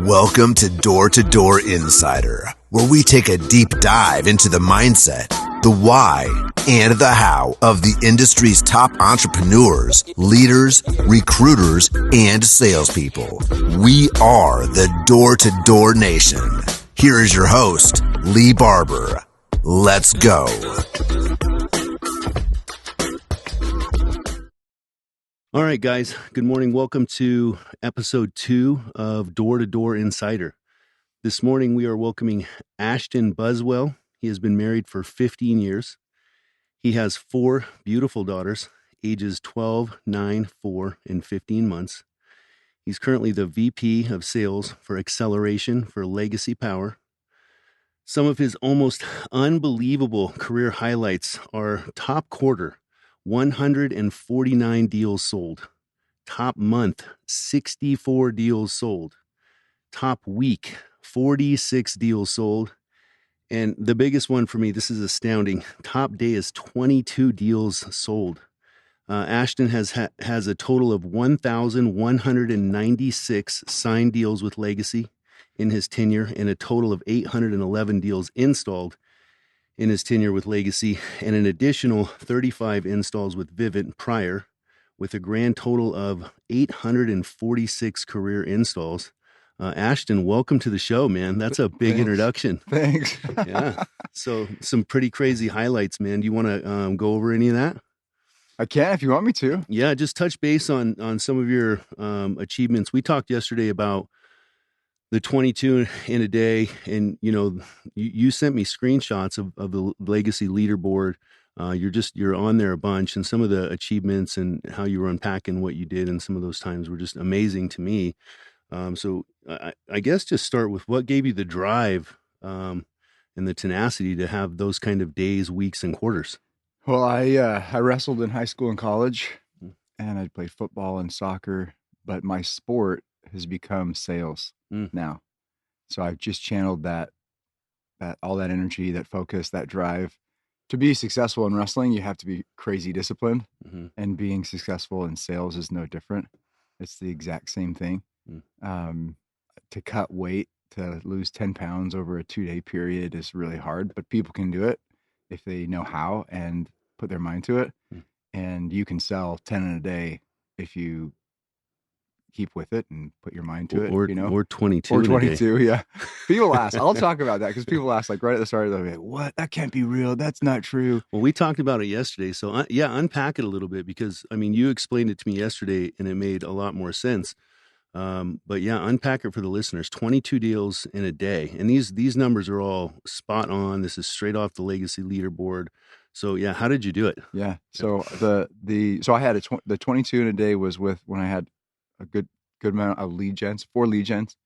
Welcome to Door2door Insider, where we take a deep dive into the mindset, the why, and the how of the industry's top entrepreneurs, leaders, recruiters, and salespeople. We are the Door2door Nation. Here is your host, Lee Barber. Let's go. All right, guys. Good morning. Welcome to episode 2 of Door2door Insider. This morning, we are welcoming Ashton Buswell. He has been married for 15 years. He has 4 beautiful daughters, ages 12, 9, 4, and 15 months. He's currently the VP of Sales for Acceleration for Legacy Power. Some of his almost unbelievable career highlights are top quarter, 149 deals sold. Top month, 64 deals sold. Top week, 46 deals sold. And the biggest one for me, this is astounding. Top day is 22 deals sold. Ashton has a total of 1,196 signed deals with Legacy in his tenure, and a total of 811 deals installed in his tenure with Legacy, and an additional 35 installs with Vivint prior, with a grand total of 846 career installs. Ashton, welcome to the show, man. That's a big introduction. Thanks. Yeah. So some pretty crazy highlights, man. Do you want to go over any of that? I can if you want me to. Yeah, just touch base on some of your achievements. We talked yesterday about the 22 in a day, and you sent me screenshots of the Legacy leaderboard. You're on there a bunch, and some of the achievements and how you were unpacking what you did and some of those times were just amazing to me. So I guess just start with what gave you the drive and the tenacity to have those kind of days, weeks, and quarters. Well, I wrestled in high school and college, and I played football and soccer, but my sport has become sales now. So I've just channeled that all that energy, that focus, that drive. To be successful in wrestling, you have to be crazy disciplined, and being successful in sales is no different. It's the exact same thing. To cut weight, to lose 10 pounds over a 2-day period is really hard, but people can do it if they know how and put their mind to it. And you can sell 10 in a day if you keep with it and put your mind to it, or 22 or 22. Yeah. People ask, I'll talk about that, because people ask, like, right at the start, they're like, what? That can't be real. That's not true. Well, we talked about it yesterday. So unpack it a little bit, because I mean, you explained it to me yesterday and it made a lot more sense. But yeah, unpack it for the listeners. 22 deals in a day. And these numbers are all spot on. This is straight off the Legacy leaderboard. So yeah, how did you do it? Yeah. So so I had the 22 in a day was when I had a good amount of lead gens, 4 lead gens.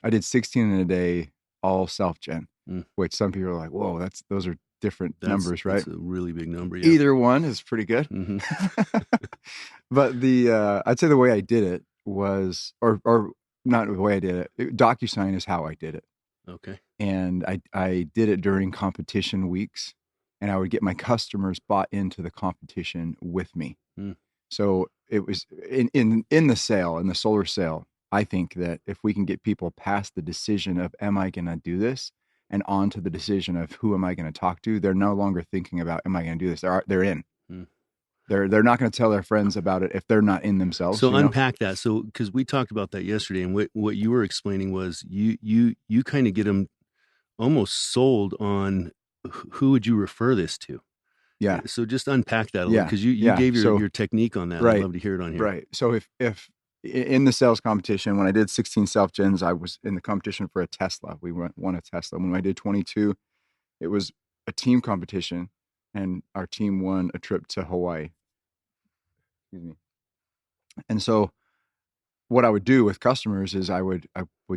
I did 16 in a day, all self gen, which some people are like, whoa, those are different numbers, right? That's a really big number. Yeah. Either one is pretty good. But I'd say the way I did it was, or not the way I did it. DocuSign is how I did it. Okay. And I did it during competition weeks, and I would get my customers bought into the competition with me. So it was in the sale, in the solar sale. I think that if we can get people past the decision of, am I going to do this, and on to the decision of, who am I going to talk to, they're no longer thinking about, am I going to do this? They're in. They're not going to tell their friends about it if they're not in themselves. So unpack that. So, because we talked about that yesterday, and what you were explaining was you kind of get them almost sold on who would you refer this to. Yeah. So just unpack that a little, because you gave your technique on that. Right. I'd love to hear it on here. Right. So if in the sales competition, when I did 16 self gens, I was in the competition for a Tesla. We won a Tesla. When I did 22, it was a team competition, and our team won a trip to Hawaii. Excuse me. And so what I would do with customers is I would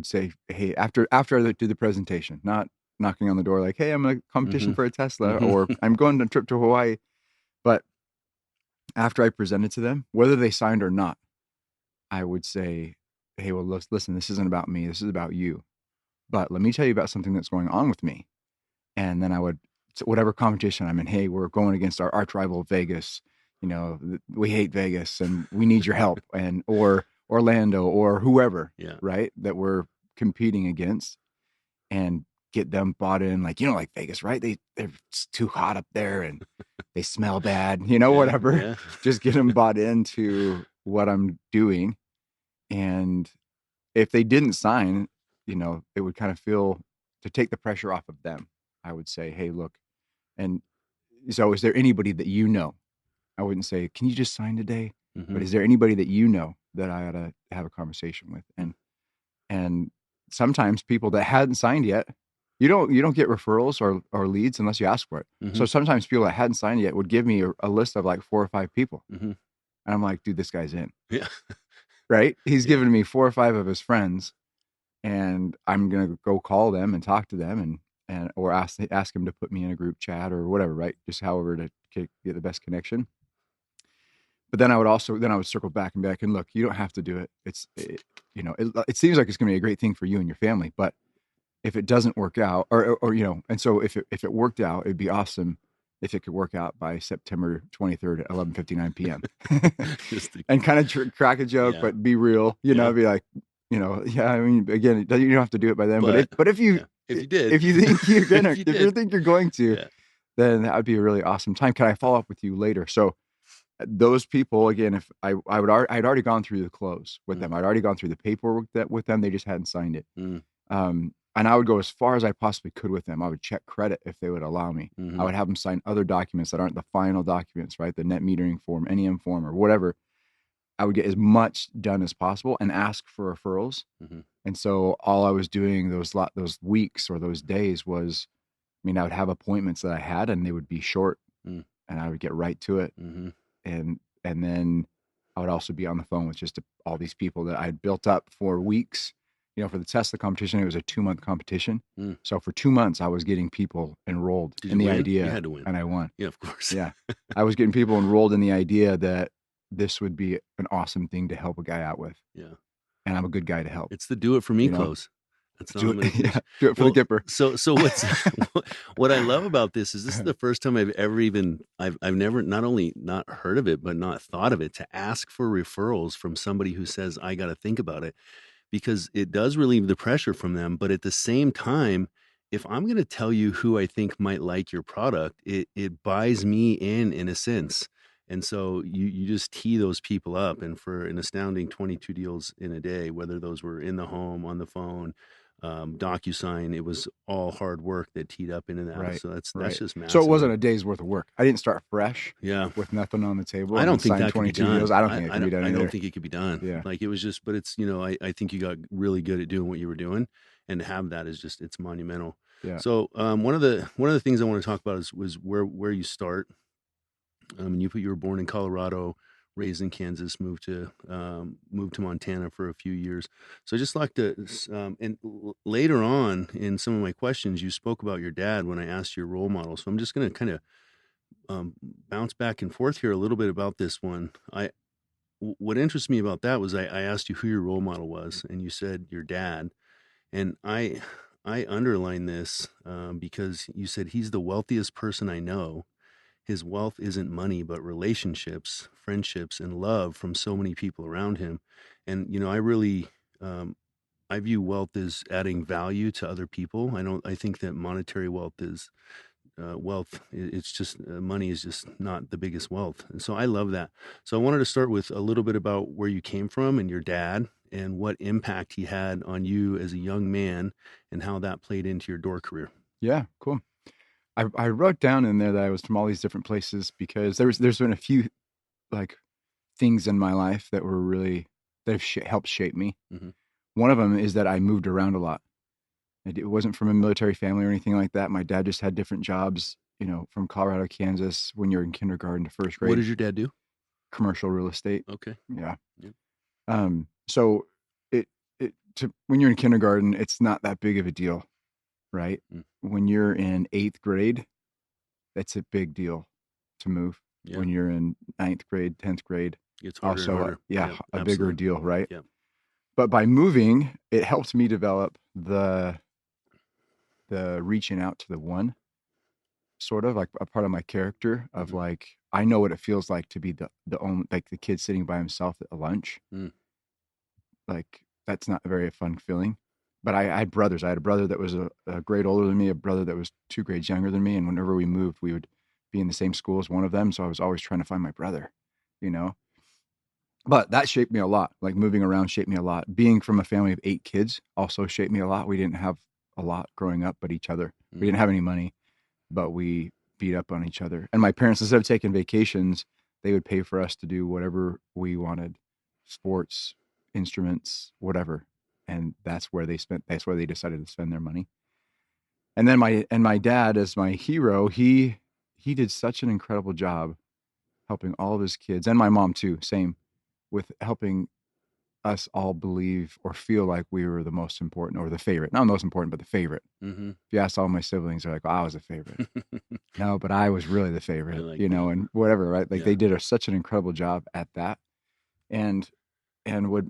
say, hey, after I do the presentation, not knocking on the door like, hey, I'm in a competition for a Tesla, or I'm going on a trip to Hawaii. But after I presented to them, whether they signed or not, I would say, hey, well, listen, this isn't about me. This is about you. But let me tell you about something that's going on with me. And then I would, whatever competition I'm in, hey, we're going against our arch rival Vegas. We hate Vegas and we need your help, or Orlando, or whoever, right? That we're competing against and get them bought in, like, like Vegas, right? They're too hot up there and they smell bad, whatever. Yeah. Just get them bought into what I'm doing. And if they didn't sign, it would kind of feel to take the pressure off of them. I would say, hey, look, and so is there anybody that I wouldn't say, can you just sign today? Mm-hmm. But is there anybody that that I ought to have a conversation with? And sometimes people that hadn't signed yet, you don't get referrals or leads unless you ask for it. Mm-hmm. So sometimes people that hadn't signed yet would give me a list of like 4 or 5 people. Mm-hmm. And I'm like, dude, this guy's in. Yeah. Right? He's given me 4 or 5 of his friends, and I'm going to go call them and talk to them and or ask him to put me in a group chat or whatever, right? Just however to get the best connection. But then I would circle back and be like, and look, you don't have to do it. It seems like it's going to be a great thing for you and your family, but if it doesn't work out or and so if it worked out, it'd be awesome if it could work out by September 23rd at 11:59 p.m. and kind of crack a joke, but be real, be like, I mean, again, you don't have to do it by then, but if you did, if you think you're gonna, if you think you're going to, then that would be a really awesome time. Can I follow up with you later? So those people, again, if I'd already gone through the close with them, I'd already gone through the paperwork with them. They just hadn't signed it. And I would go as far as I possibly could with them. I would check credit if they would allow me. I would have them sign other documents that aren't the final documents, right? The net metering form, NEM form, or whatever. I would get as much done as possible and ask for referrals. And so all I was doing those weeks or those days was, I would have appointments that I had and they would be short and I would get right to it. And then I would also be on the phone with just all these people that I'd built up for weeks. For the Tesla competition, it was a 2-month competition. So for 2 months, I was getting people enrolled in the idea. You had to win. And I won. Yeah, of course. Yeah. I was getting people enrolled in the idea that this would be an awesome thing to help a guy out with. Yeah. And I'm a good guy to help. It's the do it for me close. That's do it for the Gipper. So what's what I love about this is the first time I've ever I've never not only not heard of it, but not thought of it, to ask for referrals from somebody who says, I got to think about it, because it does relieve the pressure from them. But at the same time, if I'm going to tell you who I think might like your product, it buys me in a sense. And so you just tee those people up, and for an astounding 22 deals in a day, whether those were in the home, on the phone, DocuSign, it was all hard work that teed up into that. Right, So that's just massive. So it wasn't a day's worth of work. I didn't start fresh. Yeah. With nothing on the table. I don't think that could be done. Deals. I don't think it can be done. I don't think it could be done. Yeah. Like it was just, but it's, I think you got really good at doing what you were doing, and to have that is just, it's monumental. Yeah. So one of the things I want to talk about was where you start. And you were born in Colorado, raised in Kansas, moved to Montana for a few years. So I just like to, and later on in some of my questions, you spoke about your dad when I asked your role model. So I'm just going to kind of bounce back and forth here a little bit about this one. What interests me about that was I asked you who your role model was, and you said your dad. And I underline this because you said he's the wealthiest person I know. His wealth isn't money, but relationships, friendships, and love from so many people around him. And, I really, I view wealth as adding value to other people. I think that monetary wealth is wealth. It's just, money is just not the biggest wealth. And so I love that. So I wanted to start with a little bit about where you came from and your dad, and what impact he had on you as a young man, and how that played into your door career. Yeah, cool. I wrote down in there that I was from all these different places because there's been a few like things in my life that were really, that have helped shape me. One of them is that I moved around a lot. It wasn't from a military family or anything like that. My dad just had different jobs, from Colorado, Kansas, when you're in kindergarten to first grade. What did your dad do? Commercial real estate. Okay. Yeah. So when you're in kindergarten, it's not that big of a deal, right? When you're in 8th grade, that's a big deal to move. Yeah. When you're in 9th grade, 10th grade, it's harder also, and harder. A bigger deal, right? Yeah. But by moving, it helped me develop the reaching out to the one, sort of like a part of my character of like, I know what it feels like to be the only, like the kid sitting by himself at a lunch. Like, that's not a very fun feeling. but I had brothers. I had a brother that was a grade older than me, a brother that was 2 grades younger than me. And whenever we moved, we would be in the same school as one of them. So I was always trying to find my brother, you know? But that shaped me a lot. Like moving around shaped me a lot. Being from a family of 8 kids also shaped me a lot. We didn't have a lot growing up, but each other. We didn't have any money, but we beat up on each other. And my parents, instead of taking vacations, they would pay for us to do whatever we wanted, sports, instruments, whatever. And that's where they decided to spend their money. And then my dad, as my hero, he did such an incredible job helping all of his kids, and my mom too, same, with helping us all believe or feel like we were the most important or the favorite. Not most important, but the favorite. Mm-hmm. If you ask all my siblings, they're like, "Oh, I was a favorite." No, but I was really the favorite, like and whatever, right? Like Yeah. they did such an incredible job at that. And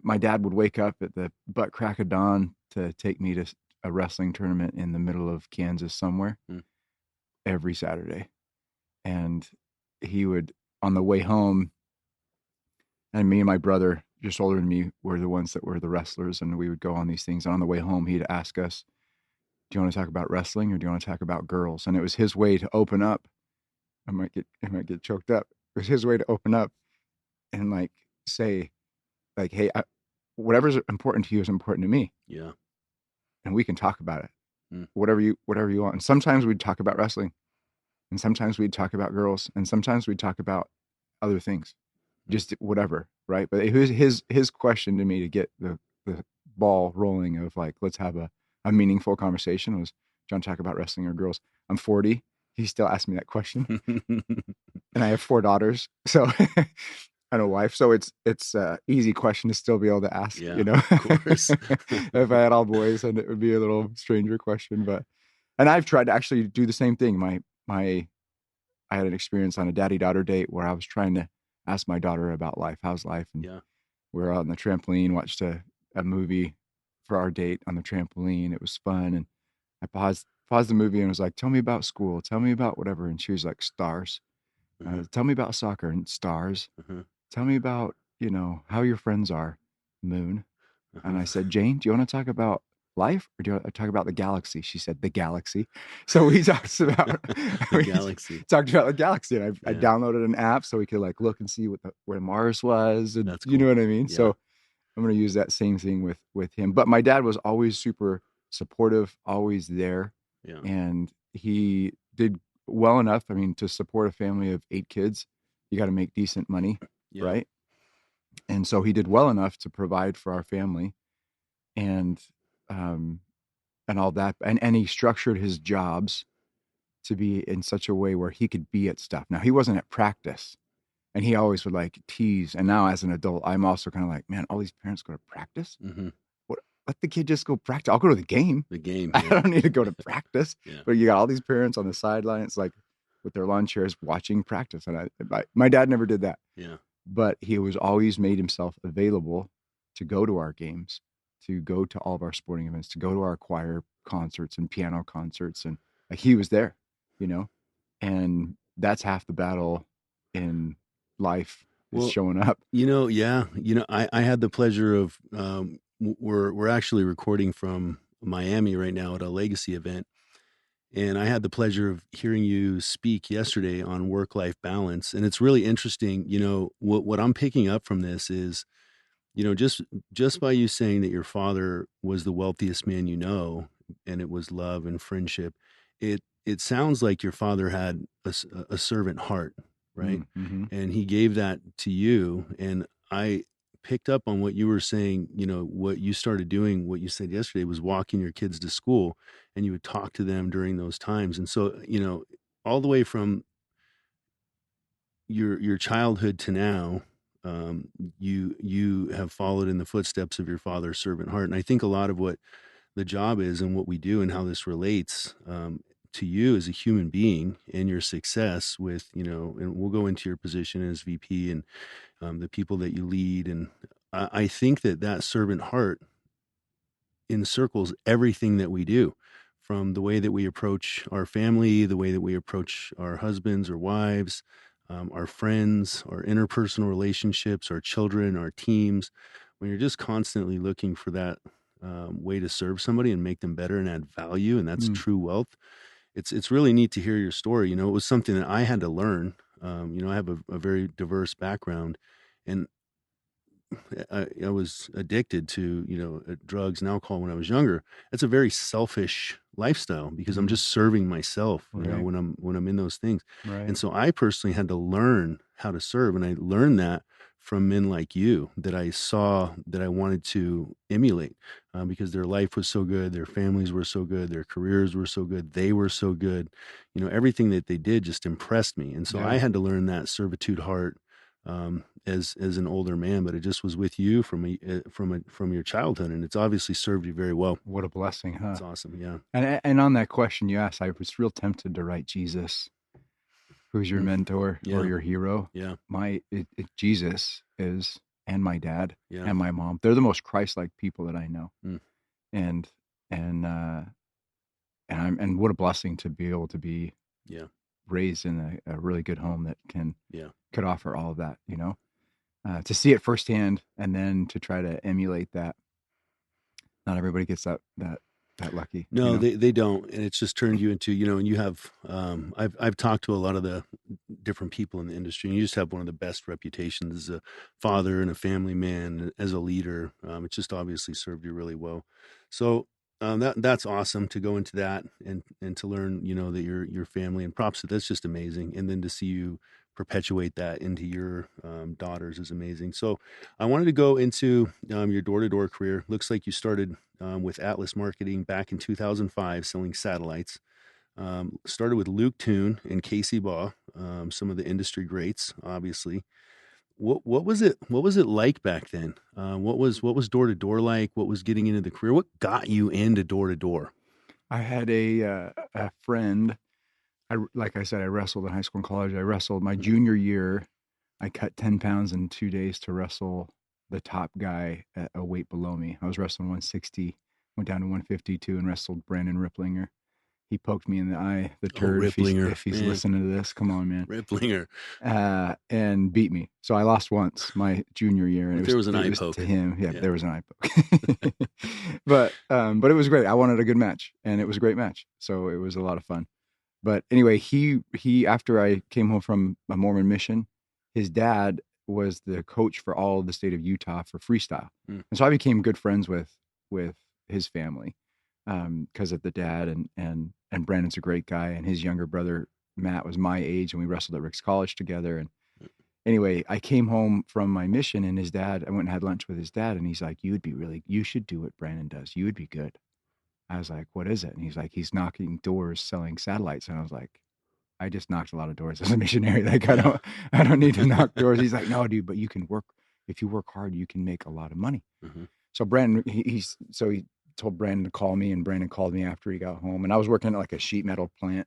my dad would wake up at the butt crack of dawn to take me to a wrestling tournament in the middle of Kansas somewhere every Saturday. And he would, on the way home, and me and my brother, just older than me, were the ones that were the wrestlers, and we would go on these things. And on the way home, he'd ask us, "Do you want to talk about wrestling or do you want to talk about girls?" And it was his way to open up. I might get choked up. It was his way to open up and like say, like, "Hey, whatever's important to you is important to me." Yeah. And we can talk about it. Whatever you want. And sometimes we'd talk about wrestling, and sometimes we'd talk about girls, and sometimes we'd talk about other things. Just whatever, right? But it was his question to me to get the ball rolling of like, let's have a meaningful conversation was, "Do you want to talk about wrestling or girls?" I'm 40. He still asks me that question. And I have 4 daughters, so and a wife. So it's easy question to still be able to ask, Yeah, of course. If I had all boys, and it would be a little stranger question, and I've tried to actually do the same thing. I had an experience on a daddy-daughter date where I was trying to ask my daughter about life. How's life? And we were out on the trampoline, watched a movie for our date on the trampoline. It was fun. And I paused the movie and was like, "Tell me about school. Tell me about whatever." And she was like, "Stars." "Tell me about soccer." And stars. "Tell me about, how your friends are." Moon. And I said, "Jane, do you want to talk about life or do you want to talk about the galaxy?" She said, "The galaxy." So we talked about the galaxy. Talked about the galaxy, and I downloaded an app so we could like look and see where Mars was, and That's cool. You know what I mean? Yeah. So I'm going to use that same thing with him. But my dad was always super supportive, always there, and he did well enough. I mean, to support a family of 8 kids, you got to make decent money, right? And so he did well enough to provide for our family, and all that, and he structured his jobs to be in such a way where he could be at stuff. Now, he wasn't at practice, and he always would like tease. And now as an adult, I'm also kind of like, man, all these parents go to practice. What? Let the kid just go practice. I'll go to the game. I don't need to go to practice. But you got all these parents on the sidelines, like with their lawn chairs watching practice. And my dad never did that. But he was always made himself available to go to our games, to go to all of our sporting events, to go to our choir concerts and piano concerts. And like he was there, and that's half the battle in life, is showing up. I had the pleasure of, we're actually recording from Miami right now at a legacy event. And I had the pleasure of hearing you speak yesterday on work-life balance. And it's really interesting. What I'm picking up from this is, just by you saying that your father was the wealthiest man and it was love and friendship, it sounds like your father had a servant heart, right? And he gave that to you. And I picked up on what you were saying, what you started doing, what you said yesterday was walking your kids to school, and you would talk to them during those times. And so, all the way from your childhood to now, you have followed in the footsteps of your father's servant heart. And I think a lot of what the job is and what we do and how this relates to you as a human being and your success with, and we'll go into your position as VP and the people that you lead. And I think that servant heart encircles everything that we do, from the way that we approach our family, the way that we approach our husbands or wives, our friends, our interpersonal relationships, our children, our teams. When you're just constantly looking for that way to serve somebody and make them better and add value, and that's Mm. true wealth. It's really neat to hear your story. You know, it was something that I had to learn. You know, I have a very diverse background, and I was addicted to, you know, drugs and alcohol when I was younger. That's a very selfish lifestyle because I'm Mm. just serving myself, you know, Right. when I'm in those things. Right. And so I personally had to learn how to serve, and I learned that from men like you that I saw that I wanted to emulate because their life was so good, their families were so good, their careers were so good, they were so good. You know, everything that they did just impressed me, and so Yeah. I had to learn that servitude heart as an older man, but it just was with you from your childhood, and it's obviously served you very well. What a blessing, huh? It's awesome, yeah. And on that question you asked, I was real tempted to write Jesus, who's your mentor or Yeah, your hero. yeah, Jesus is, and my dad yeah, and my mom. They're the most Christ-like people that I know. Mm. And and what a blessing to be able to be yeah, raised in a really good home that yeah. could offer all of that, you know. To see it firsthand and then to try to emulate that. Not everybody gets that lucky, you No, know. they don't, and it's just turned you into, you know. And you have, I've talked to a lot of the different people in the industry, and you just have one of the best reputations as a father and a family man, as a leader. It's just obviously served you really well. So that's awesome to go into that and to learn, you know, that your family, and props, that's just amazing. And then to see you perpetuate that into your daughters is amazing. So I wanted to go into your door-to-door career. Looks like you started with Atlas Marketing back in 2005, selling satellites. Started with Luke Toon and Casey Baugh, some of the industry greats, obviously. What was it? What was it like back then? What was door to door like? What was getting into the career? What got you into door to door? I had a friend. Like I said, I wrestled in high school and college. I wrestled my junior year. I cut 10 pounds in 2 days to wrestle the top guy at a weight below me. I was wrestling 160, went down to 152 and wrestled Brandon Ripplinger. He poked me in the eye, the Oh, turd. Ripplinger, If he's man, listening to this, come on, man. Ripplinger. And beat me. So I lost once my junior year, and But there was an it eye was poke. to him. Yeah, Yeah. there was an eye poke. but it was great. I wanted a good match, and it was a great match. So it was a lot of fun. But anyway, he after I came home from a Mormon mission, his dad was the coach for all of the state of Utah for freestyle, Mm. and so I became good friends with his family because of the dad, and Brandon's a great guy, and his younger brother Matt was my age, and we wrestled at Rick's College together. And anyway, I came home from my mission, and his dad, I went and had lunch with his dad, and he's like, you should do what Brandon does. You would be good. I was like, what is it? And he's like, he's knocking doors selling satellites. And I was like, I just knocked a lot of doors as a missionary. Like, Yeah. I don't need to knock doors. He's like, no, dude, but you can work. If you work hard, you can make a lot of money. Mhm. So Brandon, he told Brandon to call me, and Brandon called me after he got home, and I was working at like a sheet metal plant,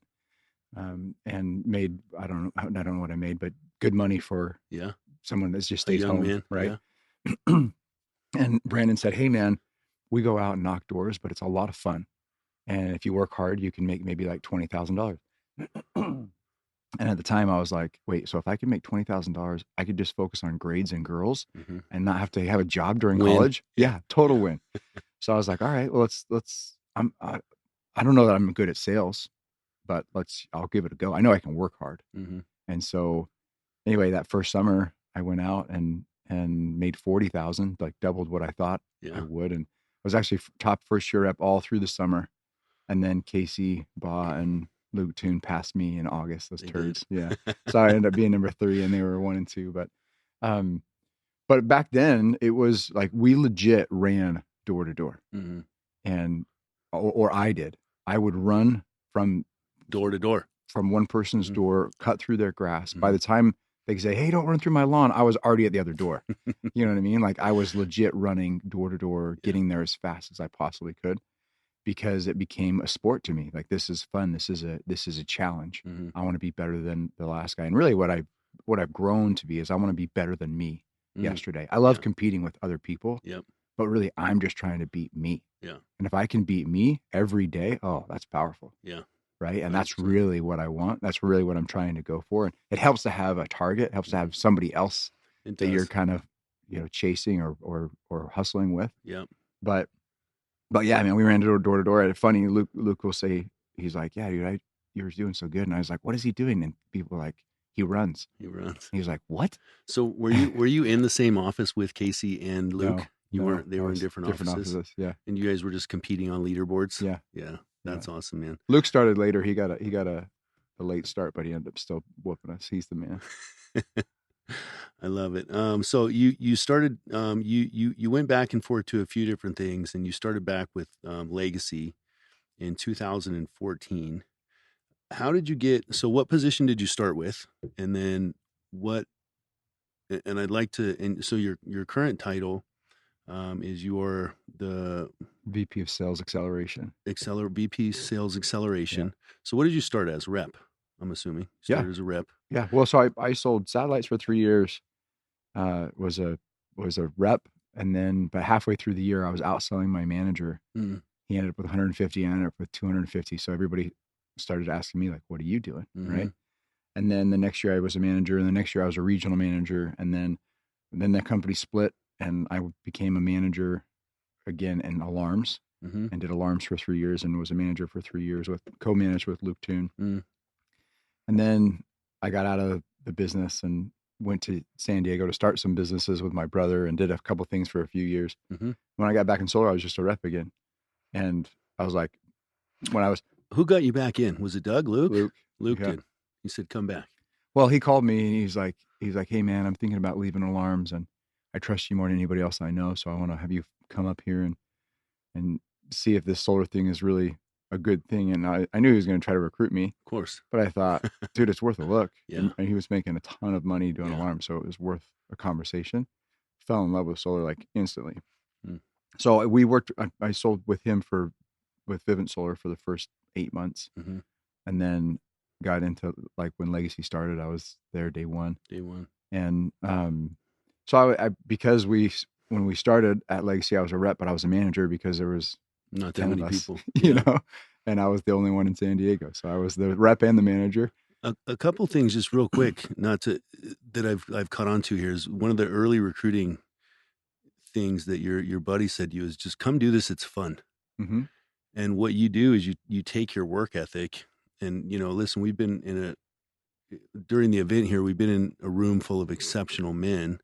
and made, I don't know what I made, but good money for Yeah. someone that's just A stays young home. man. Right. Yeah. And Brandon said, hey man, we go out and knock doors, but it's a lot of fun. And if you work hard, you can make maybe like $20,000. And at the time I was like, wait, so if I can make $20,000, I could just focus on grades and girls Mhm. and not have to have a job during Win. college. Yeah, total Yeah. win. So I was like, all right, well, I don't know that I'm good at sales, but I'll give it a go. I know I can work hard. Mhm. And so anyway, that first summer I went out and made 40,000, like doubled what I thought I Yeah. would. And I was actually top first year rep all through the summer. And then Casey Baugh and Luke Toon passed me in August. Those They turds, did. yeah. So I ended up being number 3, and they were 1 and 2. But back then it was like we legit ran door to door, Mhm. and or I did. I would run from Door to door. one person's Mhm. door, cut through their grass. By Mhm. the time they say, "Hey, don't run through my lawn," I was already at the other door. You know what I mean? Like I was legit running door to door, Yeah. getting there as fast as I possibly could, because it became a sport to me. Like this is fun. This is a challenge. Mhm. I want to be better than the last guy. And really what I've grown to be is I want to be better than me Mm. yesterday. I love Yeah. competing with other people, Yep. but really I'm just trying to beat me. Yeah. And if I can beat me every day, oh, that's powerful. Yeah. Right. And that's 100%. really what I want. That's really what I'm trying to go for. And it helps to have a target, it helps to have somebody else It that you're does. kind of, chasing or hustling with. Yep. But But yeah, man, we ran door to door. And funny, Luke will say, he's like, yeah, dude, you're doing so good. And I was like, what is he doing? And people are like, he runs. He runs. He was like, what? So were you in the same office with Casey and Luke? You No, weren't. They were in different offices. Yeah. And you guys were just competing on leaderboards. Yeah. Yeah. That's awesome, man. Luke started later. He got a late start, but he ended up still whooping us. He's the man. I love it. So you started you went back and forth to a few different things, and you started back with Legacy in 2014. How did you get? So what position did you start with, and then what? And I'd like to. And so your current title is you're the VP of Sales Acceleration. VP Sales Acceleration. Yeah. So what did you start as? Rep, I'm assuming. You started as a rep. Yeah. Well, so I sold satellites for 3 years. Was a rep, and then but halfway through the year, I was outselling my manager. Mm. He ended up with 150. I ended up with 250. So everybody started asking me like, "What are you doing?" Mm-hmm. Right. And then the next year I was a manager, and the next year I was a regional manager, and then that company split, and I became a manager again in alarms, mm-hmm. and did alarms for 3 years, and was a manager for 3 years with co-managed with Luke Toon. Mm. And then I got out of the business and went to San Diego to start some businesses with my brother, and did a couple things for a few years. Mm-hmm. When I got back in solar, I was just a rep again. And I was like, who got you back in? Was it Doug? Luke yeah. did. He said, come back. Well, he called me and he's like, hey man, I'm thinking about leaving alarms, and I trust you more than anybody else I know. So I want to have you come up here and see if this solar thing is really a good thing. And I knew he was going to try to recruit me, of course, but I thought, dude, it's worth a look. Yeah. And he was making a ton of money doing alarms. So it was worth a conversation. Fell in love with solar like instantly. Mm. So I sold with him with Vivint Solar for the first 8 months. Mm-hmm. And then got into like when Legacy started, I was there day one. And so I because when we started at Legacy, I was a rep, but I was a manager because there was not that many people, you know, and I was the only one in San Diego. So I was the rep and the manager. A couple things just real quick, not to that I've caught on to here is one of the early recruiting things that your buddy said to you is just come do this. It's fun. Mm-hmm. And what you do is you take your work ethic and, listen, we've been during the event here, we've been in a room full of exceptional men,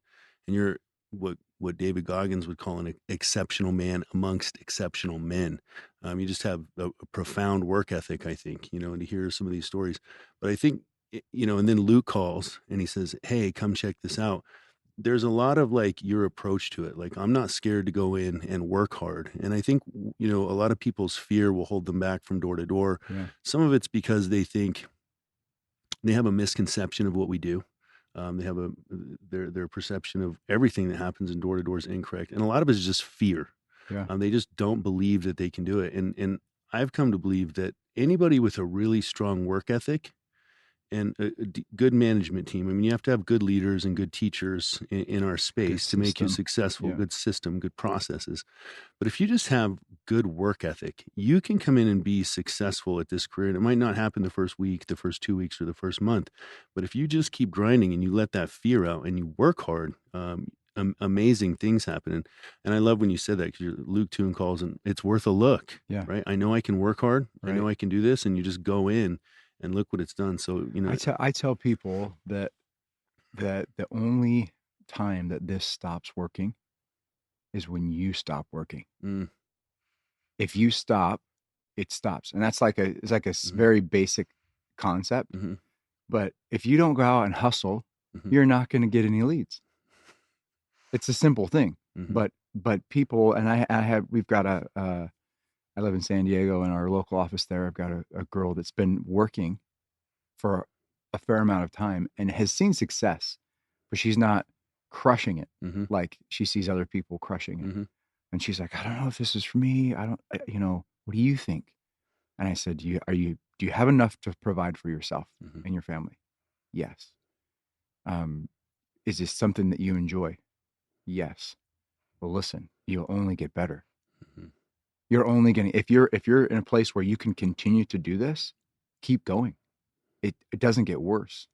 and you're what David Goggins would call an exceptional man amongst exceptional men. You just have a profound work ethic, I think, and to hear some of these stories. But I think, and then Luke calls and he says, hey, come check this out. There's a lot of like your approach to it. Like, I'm not scared to go in and work hard. And I think, a lot of people's fear will hold them back from door to door. Yeah. Some of it's because they think they have a misconception of what we do. They have their perception of everything that happens in door to door is incorrect. And a lot of it is just fear. Yeah. They just don't believe that they can do it. And I've come to believe that anybody with a really strong work ethic and a good management team. I mean, you have to have good leaders and good teachers in our space to make you successful, good system, good processes. But if you just have good work ethic, you can come in and be successful at this career. And it might not happen the first week, the first 2 weeks, or the first month. But if you just keep grinding and you let that fear out and you work hard, amazing things happen. And I love when you said that, because Luke Toon calls and it's worth a look. Yeah. Right. I know I can work hard. Right. I know I can do this. And you just go in and look what it's done. So, I tell people that the only time that this stops working is when you stop working. Mm. If you stop, it stops. And that's it's like a very basic concept. Mm-hmm. But if you don't go out and hustle, you're not going to get any leads. It's a simple thing. Mm-hmm. But people, and we've got I live in San Diego, in our local office there. I've got a girl that's been working for a fair amount of time and has seen success, but she's not crushing it like she sees other people crushing it. Mm-hmm. And she's like, I don't know if this is for me. What do you think? And I said, do you have enough to provide for yourself and your family? Yes. Is this something that you enjoy? Yes. Well, listen, you'll only get better. You're only going to, if you're in a place where you can continue to do this, keep going. It doesn't get worse.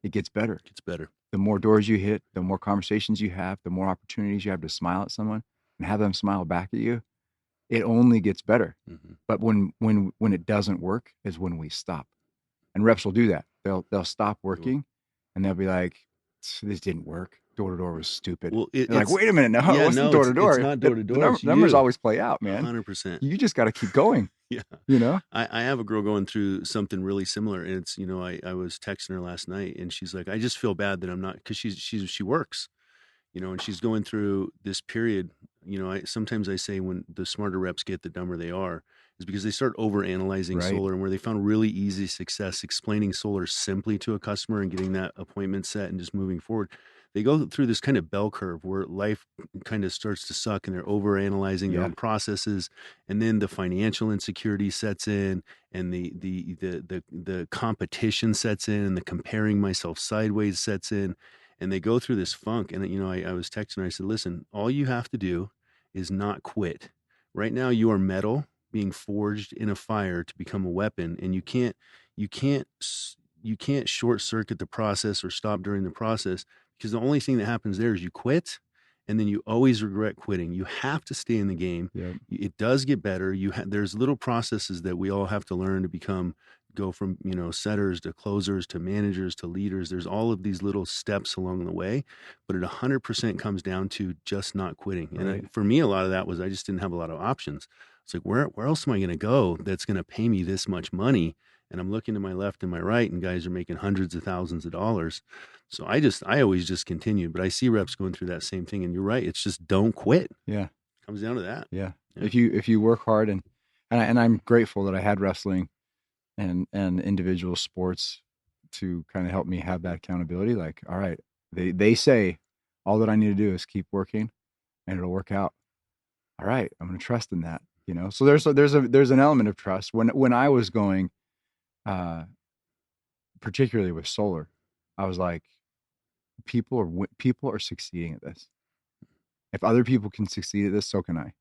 It gets better. It gets better. The more doors you hit, the more conversations you have, the more opportunities you have to smile at someone and have them smile back at you. it only gets better. Mm-hmm. But when it doesn't work is when we stop. And reps will do that. They'll stop working and they'll be like, this didn't work. Door to door was stupid. Well, They're like, it's wait a minute, no, it yeah, wasn't no, door to it's door. not door to door. It's Numbers you. always play out, man. 100%. You just got to keep going. Yeah. You know, I have a girl going through something really similar, and it's, I was texting her last night, and she's like, I just feel bad that I'm not, because she works, and she's going through this period. Sometimes I say when the smarter reps get, the dumber they are, is because they start over analyzing Right. solar, and where they found really easy success explaining solar simply to a customer and getting that appointment set and just moving forward. They go through this kind of bell curve where life kind of starts to suck, and they're over analyzing their own processes, and then the financial insecurity sets in, and the competition sets in, and the comparing myself sideways sets in, and they go through this funk. And I was texting her, I said, listen, all you have to do is not quit. Right now you are metal being forged in a fire to become a weapon, and you can't short circuit the process or stop during the process, because the only thing that happens there is you quit, and then you always regret quitting. You have to stay in the game. Yep. It does get better. There's little processes that we all have to learn to go from setters to closers to managers to leaders. There's all of these little steps along the way, but it 100% comes down to just not quitting. Right. And for me, a lot of that was I just didn't have a lot of options. It's like, where else am I going to go that's going to pay me this much money? And I'm looking to my left and my right, and guys are making hundreds of thousands of dollars. So I always just continued, but I see reps going through that same thing. And you're right. It's just don't quit. Yeah. It comes down to that. Yeah. If you work hard, and I'm grateful that I had wrestling and individual sports to kind of help me have that accountability. Like, all right, they say all that I need to do is keep working and it'll work out. All right, I'm going to trust in that, So there's an element of trust when I was going, particularly with solar, I was like, people are succeeding at this. If other people can succeed at this, so can I.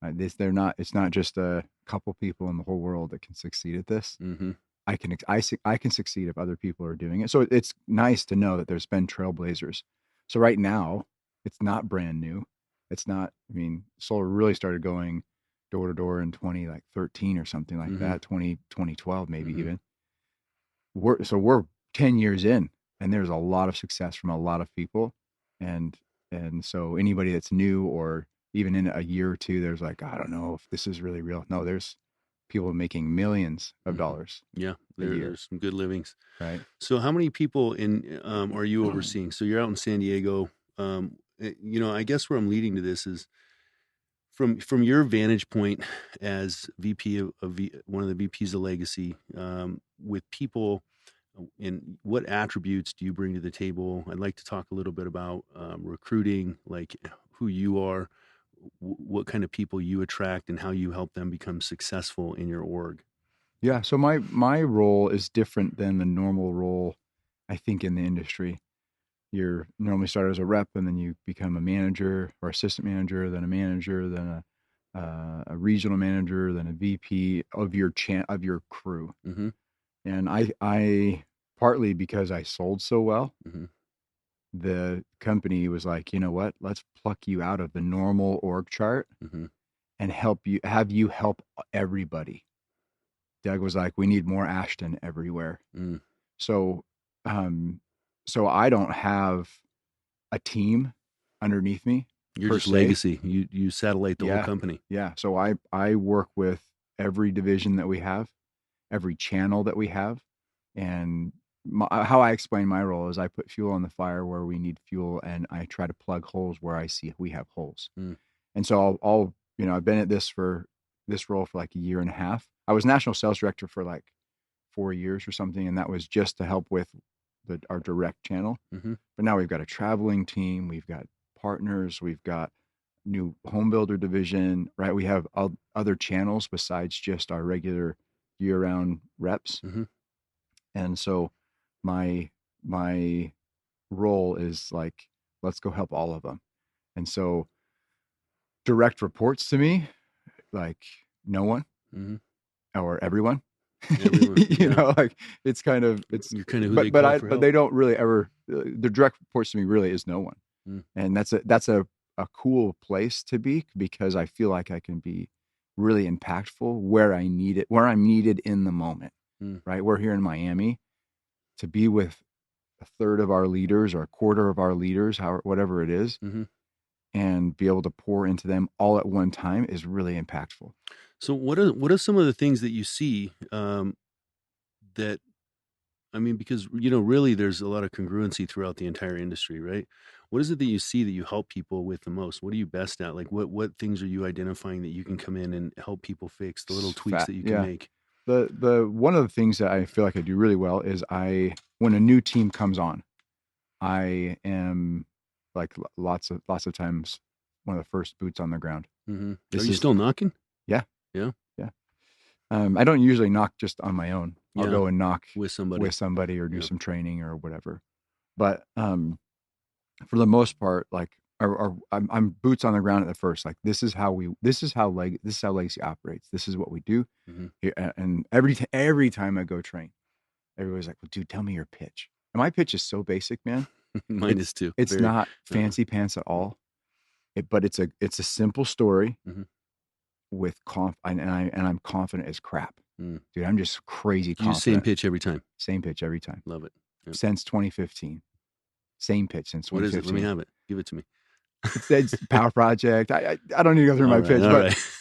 It's not just a couple people in the whole world that can succeed at this. Mm-hmm. I can succeed if other people are doing it. So it's nice to know that there's been trailblazers. So right now it's not brand new. It's not, solar really started going door to door in 2013 or something like that, 2012, maybe even. We're 10 years in, and there's a lot of success from a lot of people. And so anybody that's new, or even in a year or two, there's like, I don't know if this is really real. No, there's people making millions of dollars. Yeah, there's some good livings. Right. So how many people are you overseeing? So you're out in San Diego. I guess where I'm leading to this is from your vantage point as VP of one of the VPs of Legacy, with people, and what attributes do you bring to the table? I'd like to talk a little bit about recruiting, like who you are, what kind of people you attract, and how you help them become successful in your org. Yeah. So my role is different than the normal role, I think, in the industry. You're normally started as a rep, and then you become a manager or assistant manager, then a manager, then a regional manager, then a VP of your crew. Mm-hmm. And I partly because I sold so well, the company was like, you know what? Let's pluck you out of the normal org chart and have you help everybody. Doug was like, we need more Ashton everywhere. So I don't have a team underneath me. You're just Legacy. You satellite the whole company. Yeah. So I work with every division that we have, every channel that we have. And how I explain my role is I put fuel on the fire where we need fuel, and I try to plug holes where I see we have holes. And so I'll I've been at this role for like a year and a half. I was national sales director for like 4 years or something, and that was just to help with our direct channel. But now we've got a traveling team, we've got partners, we've got new home builder division, right? We have other channels besides just our regular year-round reps. And so my role is like, let's go help all of them. And so direct reports to me, like no one or everyone. Like it's kind of you're kind of who but they don't really ever, the direct reports to me really is no one. And that's a cool place to be, because I feel like I can be really impactful where I need it, where I'm needed in the moment. Mm. Right? We're here in Miami. To be with a third of our leaders or a quarter of our leaders, whatever it is, Mm-hmm. and be able to pour into them all at one time is really impactful. So what are some of the things that you see that, I mean, because, really there's a lot of congruency throughout the entire industry, right? What is it that you see that you help people with the most? What are you best at? Like what things are you identifying that you can come in and help people fix, the little tweaks that you can Yeah. make? The one of the things that I feel like I do really well is when a new team comes on, I am like lots of times one of the first boots on the ground. Mm-hmm. Are This you is still knocking? Yeah. Yeah. Yeah. I don't usually knock just on my own. I'll Yeah. go and knock With somebody. or do Yeah. some training or whatever. But for the most part, like I'm boots on the ground at the first. Like this is how Legacy operates. This is what we do. Mm-hmm. And every time I go train, everybody's like, "Well, dude, tell me your pitch." And my pitch is so basic, man. Mine is too. It's Very, not fancy pants at all. But it's a simple story mm-hmm. with I'm confident as crap. Mm. Dude, I'm just crazy Do you confident. same pitch every time? Same pitch every time. Love it. Yep. Since 2015. Same pitch since 2015. What is it? Let me have it. Give it to me. It's Power Project. I don't need to go through my pitch,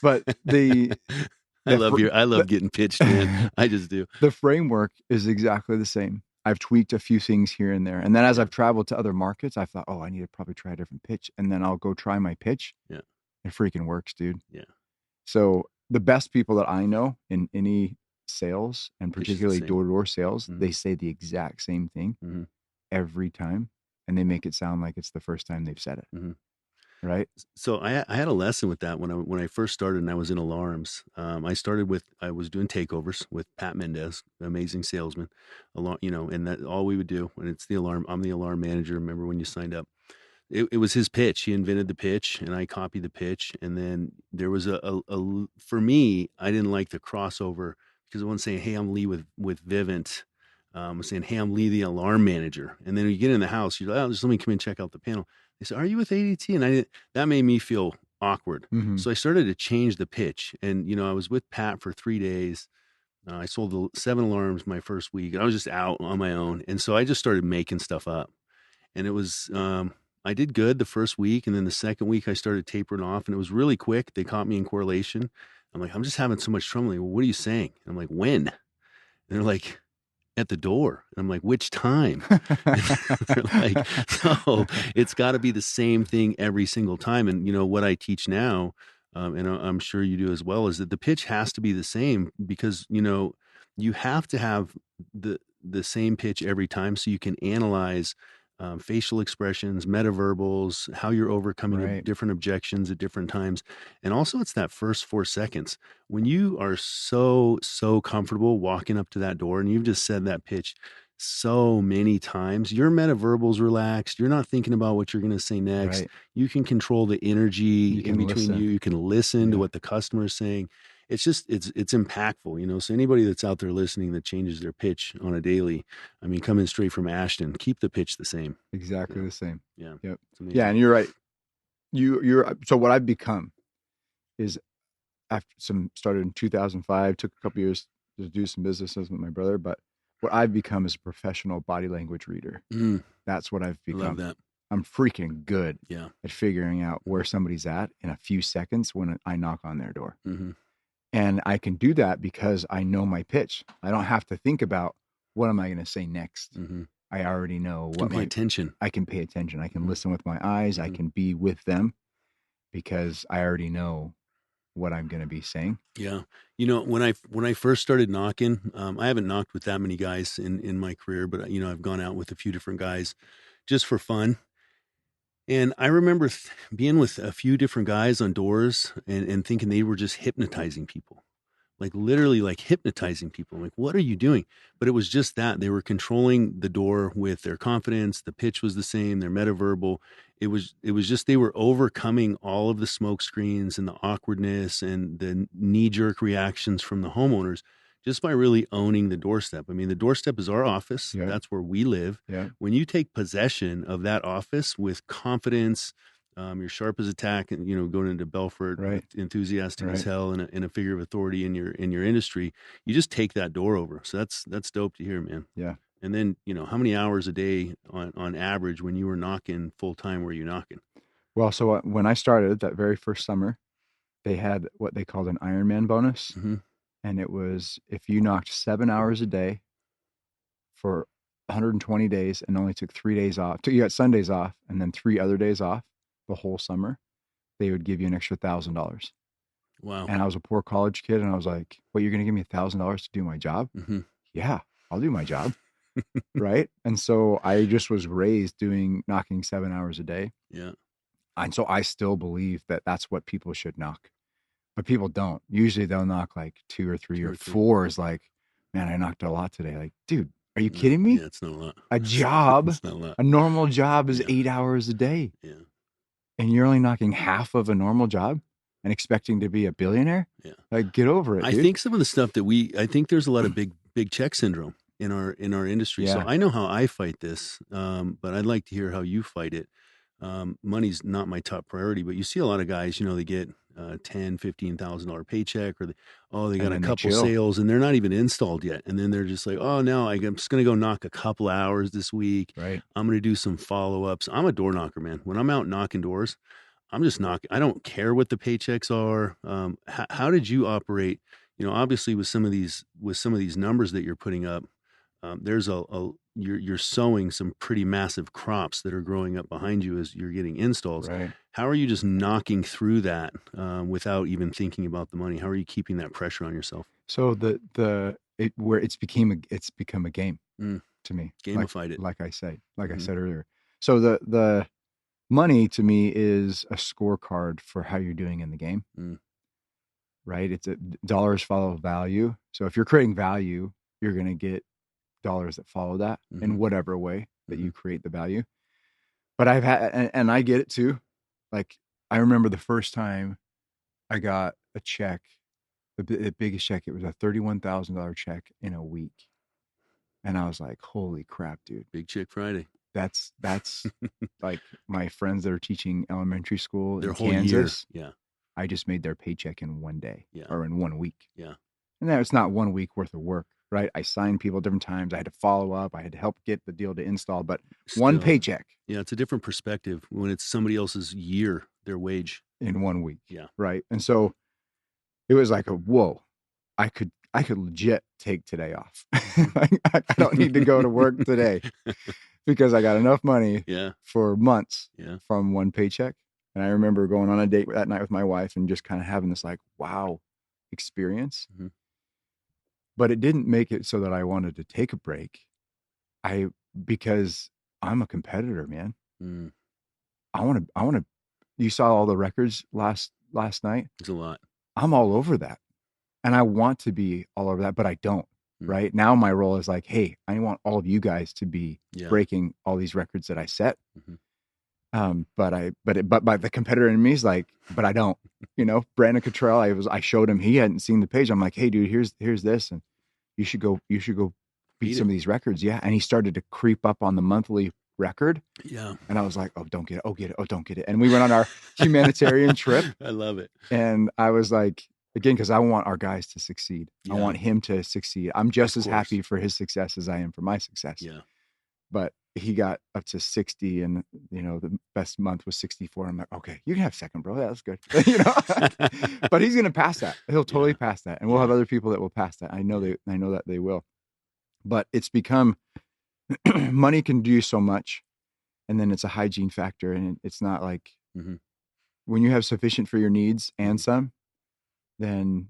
but I love getting pitched, man. I just do. The framework is exactly the same. I've tweaked a few things here and there. And then as I've traveled to other markets, I thought, I need to probably try a different pitch. And then I'll go try my pitch. Yeah. It freaking works, dude. Yeah. So the best people that I know in any sales, and particularly door-to-door sales, mm-hmm. they say the exact same thing mm-hmm. every time. And they make it sound like it's the first time they've said it. Mm-hmm. Right. So I had a lesson with that when I first started and I was in alarms. I was doing takeovers with Pat Mendez, amazing salesman, and that all we would do when it's the alarm. I'm the alarm manager. Remember when you signed up? It was his pitch. He invented the pitch and I copied the pitch. And then there was for me, I didn't like the crossover because I wasn't saying, "Hey, I'm Lee with Vivint." I was saying, "Hey, I'm Lee, the alarm manager." And then when you get in the house, you're like, "Oh, just let me come in and check out the panel." They said, "Are you with ADT?" And that made me feel awkward. Mm-hmm. So I started to change the pitch. And, I was with Pat for 3 days. I sold 7 alarms my first week. I was just out on my own. And so I just started making stuff up. And it was, I did good the first week. And then the second week I started tapering off and it was really quick. They caught me in correlation. I'm like, I'm just having so much trouble. Like, well, what are you saying? And I'm like, when? And they're like, at the door. And I'm like, which time? They're like, no, it's got to be the same thing every single time. And what I teach now, and I'm sure you do as well, is that the pitch has to be the same because you have to have the same pitch every time so you can analyze facial expressions, metaverbals, how you're overcoming different objections at different times. And also it's that first 4 seconds when you are so comfortable walking up to that door and you've just said that pitch so many times, your metaverbal's relaxed. You're not thinking about what you're going to say next. Right. You can control the energy in between you. You can listen to what the customer is saying. It's just, it's impactful, so anybody that's out there listening that changes their pitch on a daily, I mean, coming straight from Ashton, keep the pitch the same. Exactly the same. Yeah. Yep. Yeah. And you're right. So what I've become is started in 2005, took a couple years to do some businesses with my brother, but what I've become is a professional body language reader. That's what I've become. I love that. I'm freaking good at figuring out where somebody's at in a few seconds when I knock on their door. Mm-hmm. And I can do that because I know my pitch. I don't have to think about what am I going to say next. Mm-hmm. I already know what attention. I can pay attention. I can listen with my eyes. I can be with them because I already know what I'm going to be saying. Yeah. When I first started knocking, I haven't knocked with that many guys in my career, but I've gone out with a few different guys just for fun. And I remember being with a few different guys on doors and thinking they were just hypnotizing people, like literally like hypnotizing people. I'm like, what are you doing? But it was just that they were controlling the door with their confidence. The pitch was the same, their metaverbal. It was just, they were overcoming all of the smoke screens and the awkwardness and the knee-jerk reactions from the homeowners just by really owning the doorstep. I mean, the doorstep is our office. Yeah. That's where we live. Yeah. When you take possession of that office with confidence You're sharp as a tack, and going into Belfort, Right. enthusiastic as Right. hell, and a figure of authority in your industry. You just take that door over. So that's dope to hear, man. Yeah. And then how many hours a day on average when you were knocking full time were you knocking? Well, so when I started that very first summer, they had what they called an Ironman bonus. Mm-hmm. And it was if you knocked 7 hours a day for 120 days and only took 3 days off, you got Sundays off and then 3 other days off the whole summer, they would give you an extra $1,000. Wow. And I was a poor college kid, and I was like, "What, you're going to give me $1,000 to do my job?" Mm-hmm. Yeah, I'll do my job. Right. And so I just was raised knocking 7 hours a day. Yeah. And so I still believe that that's what people should knock, but people don't. Usually they'll knock like two or three or four is like, man, I knocked a lot today. Like, dude, are you kidding me? Yeah, it's not a lot. A job, It's not a lot. a normal job is Yeah. 8 hours a day. Yeah. And you're only knocking half of a normal job and expecting to be a billionaire? Yeah. Like, get over it, I dude. think some of the stuff that I think there's a lot of big check syndrome in our industry. Yeah. So I know how I fight this, but I'd like to hear how you fight it. Money's not my top priority, but you see a lot of guys, they get $10,000-$15,000 paycheck, or they got a couple sales and they're not even installed yet, and then they're just like, oh no, I'm just gonna go knock a couple hours this week. Right. I'm gonna do some follow-ups. I'm a door knocker, man. When I'm out knocking doors, I'm just knocking. I don't care what the paychecks are. How did you operate? Obviously with some of these numbers that you're putting up, there's you're sowing some pretty massive crops that are growing up behind you as you're getting installs. Right. How are you just knocking through that without even thinking about the money? How are you keeping that pressure on yourself? So it's become a game to me. Gamified it. Like I said earlier. So the money to me is a scorecard for how you're doing in the game. Right? It's dollars follow value. So if you're creating value, you're going to get dollars that follow that in whatever way that you create the value. But I've had, and I get it too. Like, I remember the first time I got a check, the biggest check, it was a $31,000 check in a week. And I was like, holy crap, dude. Big Check Friday. That's like my friends that are teaching elementary school their in whole Kansas. Year. Yeah. I just made their paycheck in one day or in 1 week. Yeah. And that it's not 1 week worth of work, right? I signed people different times. I had to follow up. I had to help get the deal to install, but one paycheck. Yeah. It's a different perspective when it's somebody else's year, their wage. In 1 week. Yeah. Right. And so it was like whoa, I could legit take today off. I don't need to go to work today because I got enough money for months from one paycheck. And I remember going on a date that night with my wife and just kind of having this like, wow experience. But it didn't make it so that I wanted to take a break. Because I'm a competitor, man. I want to, you saw all the records last night. It's a lot. I'm all over that. And I want to be all over that, but I don't. Right now, my role is like, hey, I want all of you guys to be breaking all these records that I set. But the competitor in me is like, but I don't. Brandon Cottrell, I showed him, he hadn't seen the page. I'm like, hey, dude, here's this, and you should go beat some of these records. Yeah, and he started to creep up on the monthly record. Yeah, and I was like, oh, don't get it. Oh, get it. Oh, don't get it. And we went on our humanitarian trip. I love it. And I was like, again, because I want our guys to succeed. I want him to succeed. I'm just as happy for his success as I am for my success. Yeah. But he got up to 60 and, the best month was 64. I'm like, okay, you can have second, bro. That's good. But he's going to pass that. He'll totally pass that. And we'll have other people that will pass that. I know that they will. But it's become money can do so much. And then it's a hygiene factor. And it's not like when you have sufficient for your needs and some, then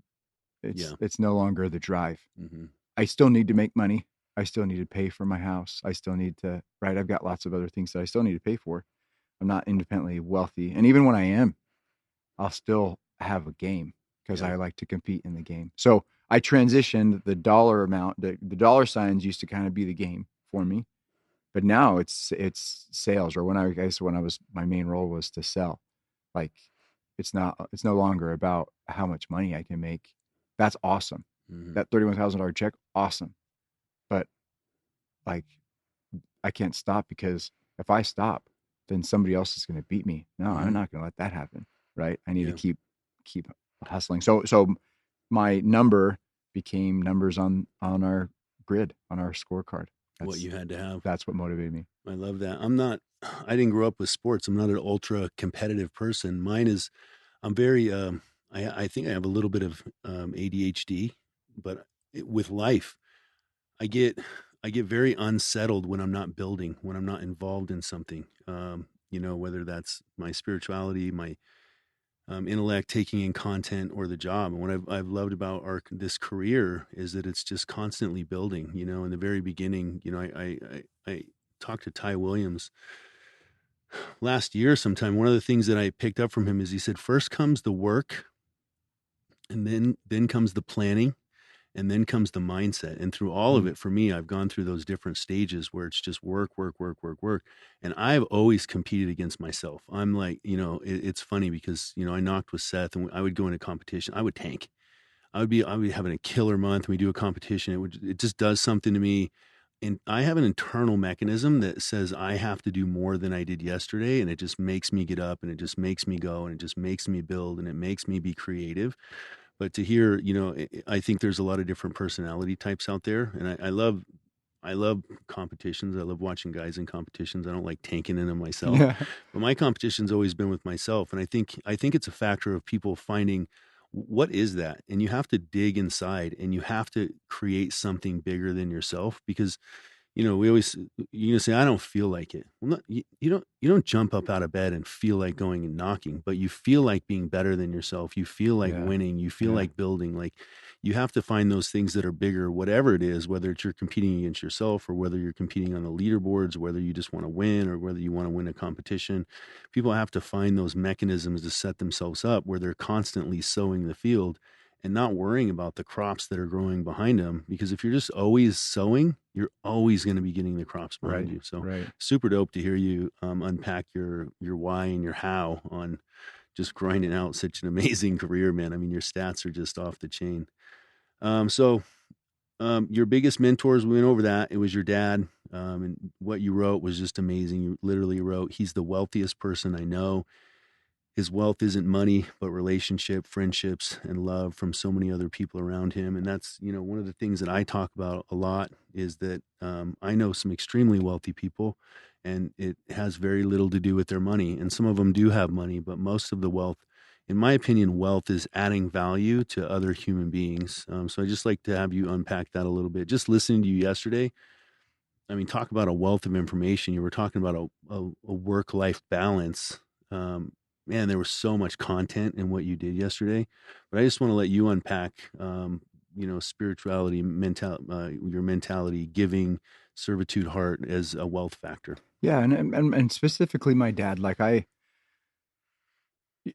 it's no longer the drive. I still need to make money. I still need to pay for my house. I still need to, right? I've got lots of other things that I still need to pay for. I'm not independently wealthy. And even when I am, I'll still have a game because I like to compete in the game. So I transitioned the dollar amount, the dollar signs used to kind of be the game for me. But now it's sales, or my main role was to sell. Like it's no longer about how much money I can make. That's awesome. That $31,000 check, awesome. But like, I can't stop because if I stop, then somebody else is going to beat me. No, I'm Mhm. not going to let that happen. Right. I need Yeah. to keep hustling. So my number became numbers on our grid, on our scorecard. What you had to have. That's what motivated me. I love that. I didn't grow up with sports. I'm not an ultra competitive person. Mine is, I'm very, I think I have a little bit of ADHD, but with life, I get, I get very unsettled when I'm not building, when I'm not involved in something. Whether that's my spirituality, my intellect, taking in content, or the job. And what I've loved about this career is that it's just constantly building. In the very beginning, I talked to Ty Williams last year sometime. One of the things that I picked up from him is he said, first comes the work, and then comes the planning, and then comes the mindset. And through all of it, for me, I've gone through those different stages where it's just work, work, work, work, work. And I've always competed against myself. I'm like, it's funny because, I knocked with Seth, and I would go into competition. I would tank. I would be having a killer month. And we do a competition. It just does something to me. And I have an internal mechanism that says I have to do more than I did yesterday. And it just makes me get up, and it just makes me go, and it just makes me build, and it makes me be creative. But to hear, I think there's a lot of different personality types out there, and I love competitions. I love watching guys in competitions. I don't like tanking in them myself, Yeah. but my competition's always been with myself, and I think it's a factor of people finding what is that, and you have to dig inside, and you have to create something bigger than yourself because we always you say I don't feel like it. Well, not, you don't jump up out of bed and feel like going and knocking, but you feel like being better than yourself. You feel like Yeah. winning. You feel Yeah. like building. Like you have to find those things that are bigger, whatever it is, whether it's you're competing against yourself or whether you're competing on the leaderboards, or whether you just want to win or whether you want to win a competition. People have to find those mechanisms to set themselves up where they're constantly sowing the field and not worrying about the crops that are growing behind them. Because if you're just always sowing, you're always going to be getting the crops behind Right. you. So Right. super dope to hear you unpack your why and your how on just grinding out such an amazing career, man. I mean, your stats are just off the chain. Your biggest mentors, we went over that. It was your dad. And what you wrote was just amazing. You literally wrote, he's the wealthiest person I know. His wealth isn't money, but relationship, friendships, and love from so many other people around him. And that's, one of the things that I talk about a lot is that I know some extremely wealthy people, and it has very little to do with their money. And some of them do have money, but most of the wealth, in my opinion, wealth is adding value to other human beings. So I just like to have you unpack that a little bit. Just listening to you yesterday, I mean, talk about a wealth of information. You were talking about a work-life balance. Man, there was so much content in what you did yesterday, but I just want to let you unpack, spirituality, your mentality, giving, servitude, heart as a wealth factor. Yeah. And specifically my dad, like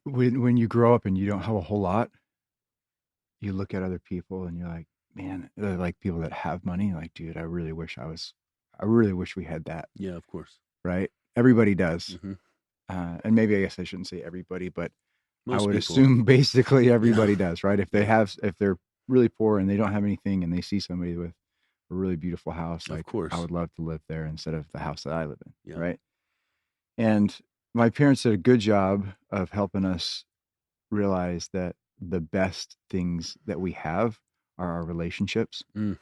when you grow up and you don't have a whole lot, you look at other people and you're like, man, they're like people that have money. Like, dude, I really wish we had that. Yeah, of course. Right. Everybody does. Hmm. And maybe I guess I shouldn't say everybody, but I Most would people, assume basically everybody yeah, does, right? If yeah, if they're really poor and they don't have anything and they see somebody with a really beautiful house, of like I course, would love to live there instead of the house that I live in, yeah. right? And my parents did a good job of helping us realize that the best things that we have are our relationships. Mm,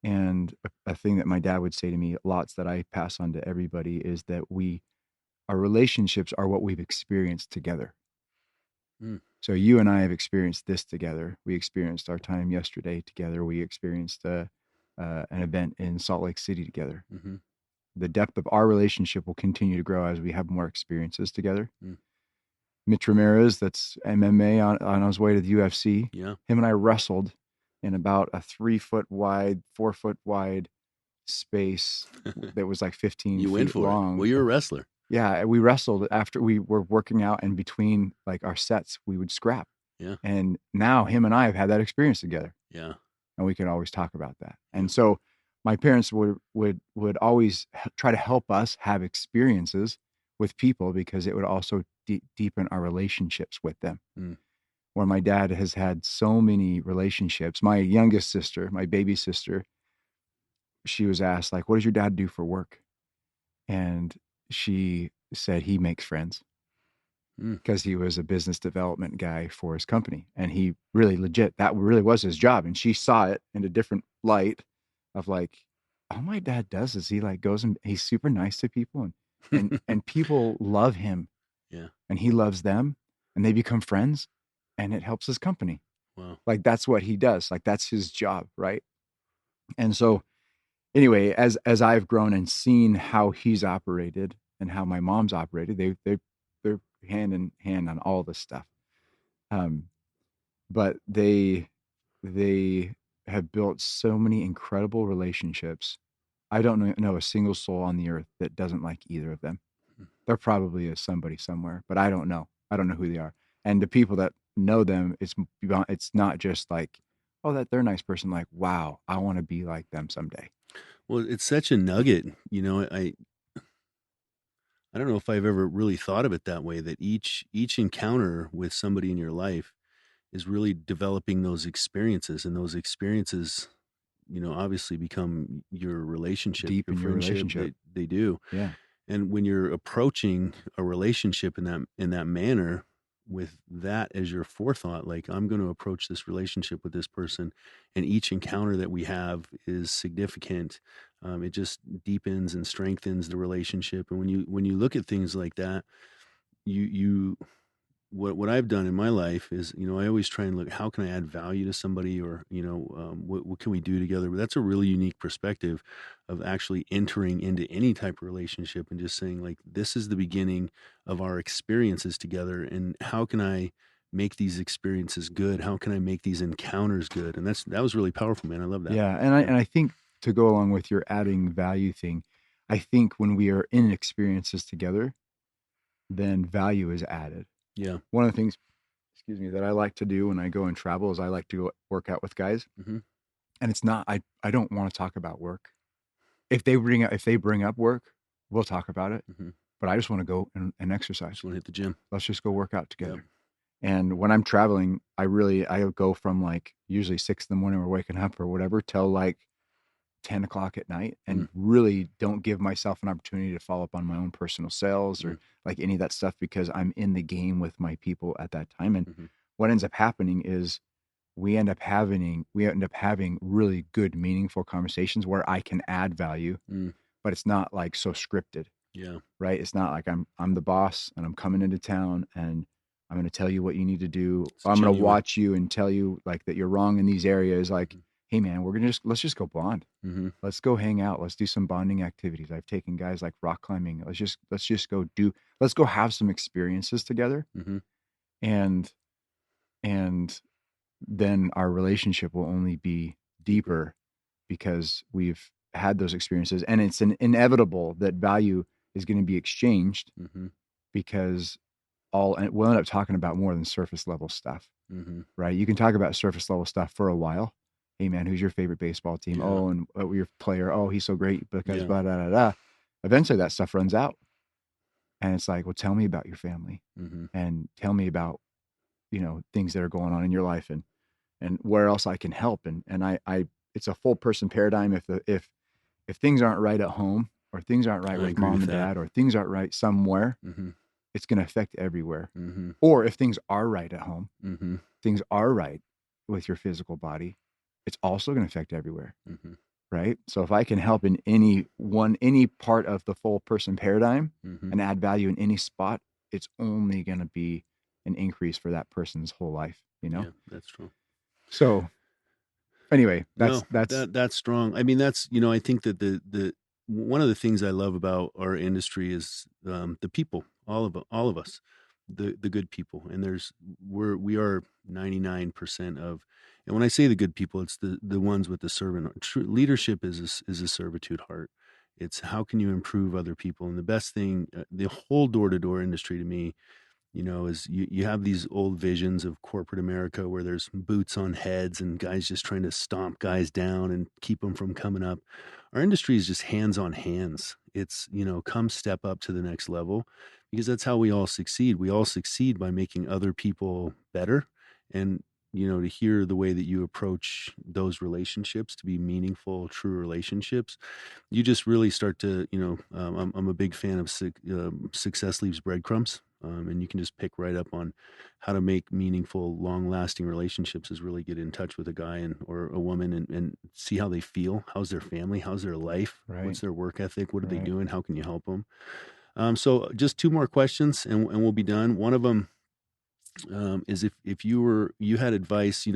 And a thing that my dad would say to me lots that I pass on to everybody is that our relationships are what we've experienced together. mm, So you and I have experienced this together. We experienced our time yesterday together. We experienced an event in Salt Lake City together. mm-hmm, The depth of our relationship will continue to grow as we have more experiences together. mm, Mitch Ramirez, that's MMA on his way to the UFC. yeah. Him and I wrestled in about a 3-foot wide, 4-foot wide space that was like 15 You went feet for it. long. Well, you're a wrestler. Yeah, we wrestled after we were working out, and between like our sets, we would scrap. Yeah, And now him and I have had that experience together, yeah, and we can always talk about that. yeah. And so my parents would always try to help us have experiences with people because it would also deepen our relationships with them. Mm, Where my dad has had so many relationships. My youngest sister, my baby sister, she was asked like, "What does your dad do for work?" And she said he makes friends Mm. because he was a business development guy for his company. And he really legit, that really was his job. And she saw it in a different light of like, all my dad does is he like goes and he's super nice to people and people love him Yeah. and he loves them and they become friends and it helps his company. Wow. Like that's what he does. Like that's his job. Right. And so anyway, as I've grown and seen how he's operated and how my mom's operated, they're hand in hand on all this stuff. Um, but they have built so many incredible relationships. I don't know a single soul on the earth that doesn't like either of them. There probably is somebody somewhere, but I don't know. I don't know who they are. And the people that know them, it's not just like, oh, that they're a nice person. Like, wow, I want to be like them someday. Well, it's such a nugget. I don't know if I've ever really thought of it that way, that each encounter with somebody in your life is really developing those experiences, and those experiences, obviously become your relationship, Deep your in your friendship. relationship. They do. Yeah. And when you're approaching a relationship in that manner, with that as your forethought, like, I'm going to approach this relationship with this person, and each encounter that we have is significant. It just deepens and strengthens the relationship. And when you look at things like that, you what I've done in my life is, I always try and look, how can I add value to somebody, or, what can we do together? But that's a really unique perspective of actually entering into any type of relationship and just saying, like, this is the beginning of our experiences together. And how can I make these experiences good? How can I make these encounters good? And that was really powerful, man. I love that. Yeah. And I think to go along with your adding value thing, I think when we are in experiences together, then value is added. Yeah. One of the things, excuse me, that I like to do when I go and travel is I like to go work out with guys. Mm-hmm. And it's not, I don't want to talk about work. If they bring up work, we'll talk about it. Mm-hmm. But I just want to go and exercise. Just want to hit the gym. Let's just go work out together. Yep. And when I'm traveling, I go from like usually 6 in the morning, we're waking up or whatever, till like 10 o'clock at night, and really don't give myself an opportunity to follow up on my own personal sales or like any of that stuff, because I'm in the game with my people at that time. And what ends up happening is we end up having really good, meaningful conversations where I can add value, but it's not like so scripted. Yeah. Right. It's not like I'm the boss and I'm coming into town and I'm going to tell you what you need to do. I'm going to watch you and tell you like that you're wrong in these areas. Like, hey man, let's just go bond. Let's go hang out. Let's do some bonding activities. I've taken guys like rock climbing. Let's go have some experiences together. And then our relationship will only be deeper because we've had those experiences, and it's inevitable that value is going to be exchanged because we'll end up talking about more than surface level stuff, right? You can talk about surface level stuff for a while. Hey man, who's your favorite baseball team? Yeah. Oh, and your player. Oh, he's so great because blah, blah, blah, blah. Eventually that stuff runs out. And it's like, well, tell me about your family and tell me about, things that are going on in your life and where else I can help. And I it's a full person paradigm. If things aren't right at home, or things aren't right with mom and dad, or things aren't right somewhere, it's going to affect everywhere. Or if things are right at home, things are right with your physical body, it's also going to affect everywhere. Right. So if I can help in any part of the full person paradigm and add value in any spot, it's only going to be an increase for that person's whole life, Yeah, that's true. So anyway, that's strong. I mean, I think that the one of the things I love about our industry is the people, all of us, the good people. And we are 99% of, and when I say the good people, it's the ones with the servant. True leadership is a servitude heart. It's how can you improve other people? And the best thing, the whole door-to-door industry to me, is you have these old visions of corporate America where there's boots on heads and guys just trying to stomp guys down and keep them from coming up. Our industry is just hands on hands. It's, come step up to the next level, because that's how we all succeed. We all succeed by making other people better. And, to hear the way that you approach those relationships to be meaningful, true relationships, you just really start to, I'm a big fan of success leaves breadcrumbs. And you can just pick right up on how to make meaningful, long-lasting relationships is really get in touch with a guy or a woman and see how they feel. How's their family? How's their life? Right. What's their work ethic? What are they Right. doing? How can you help them? So just two more questions and we'll be done. One of them is if you had advice,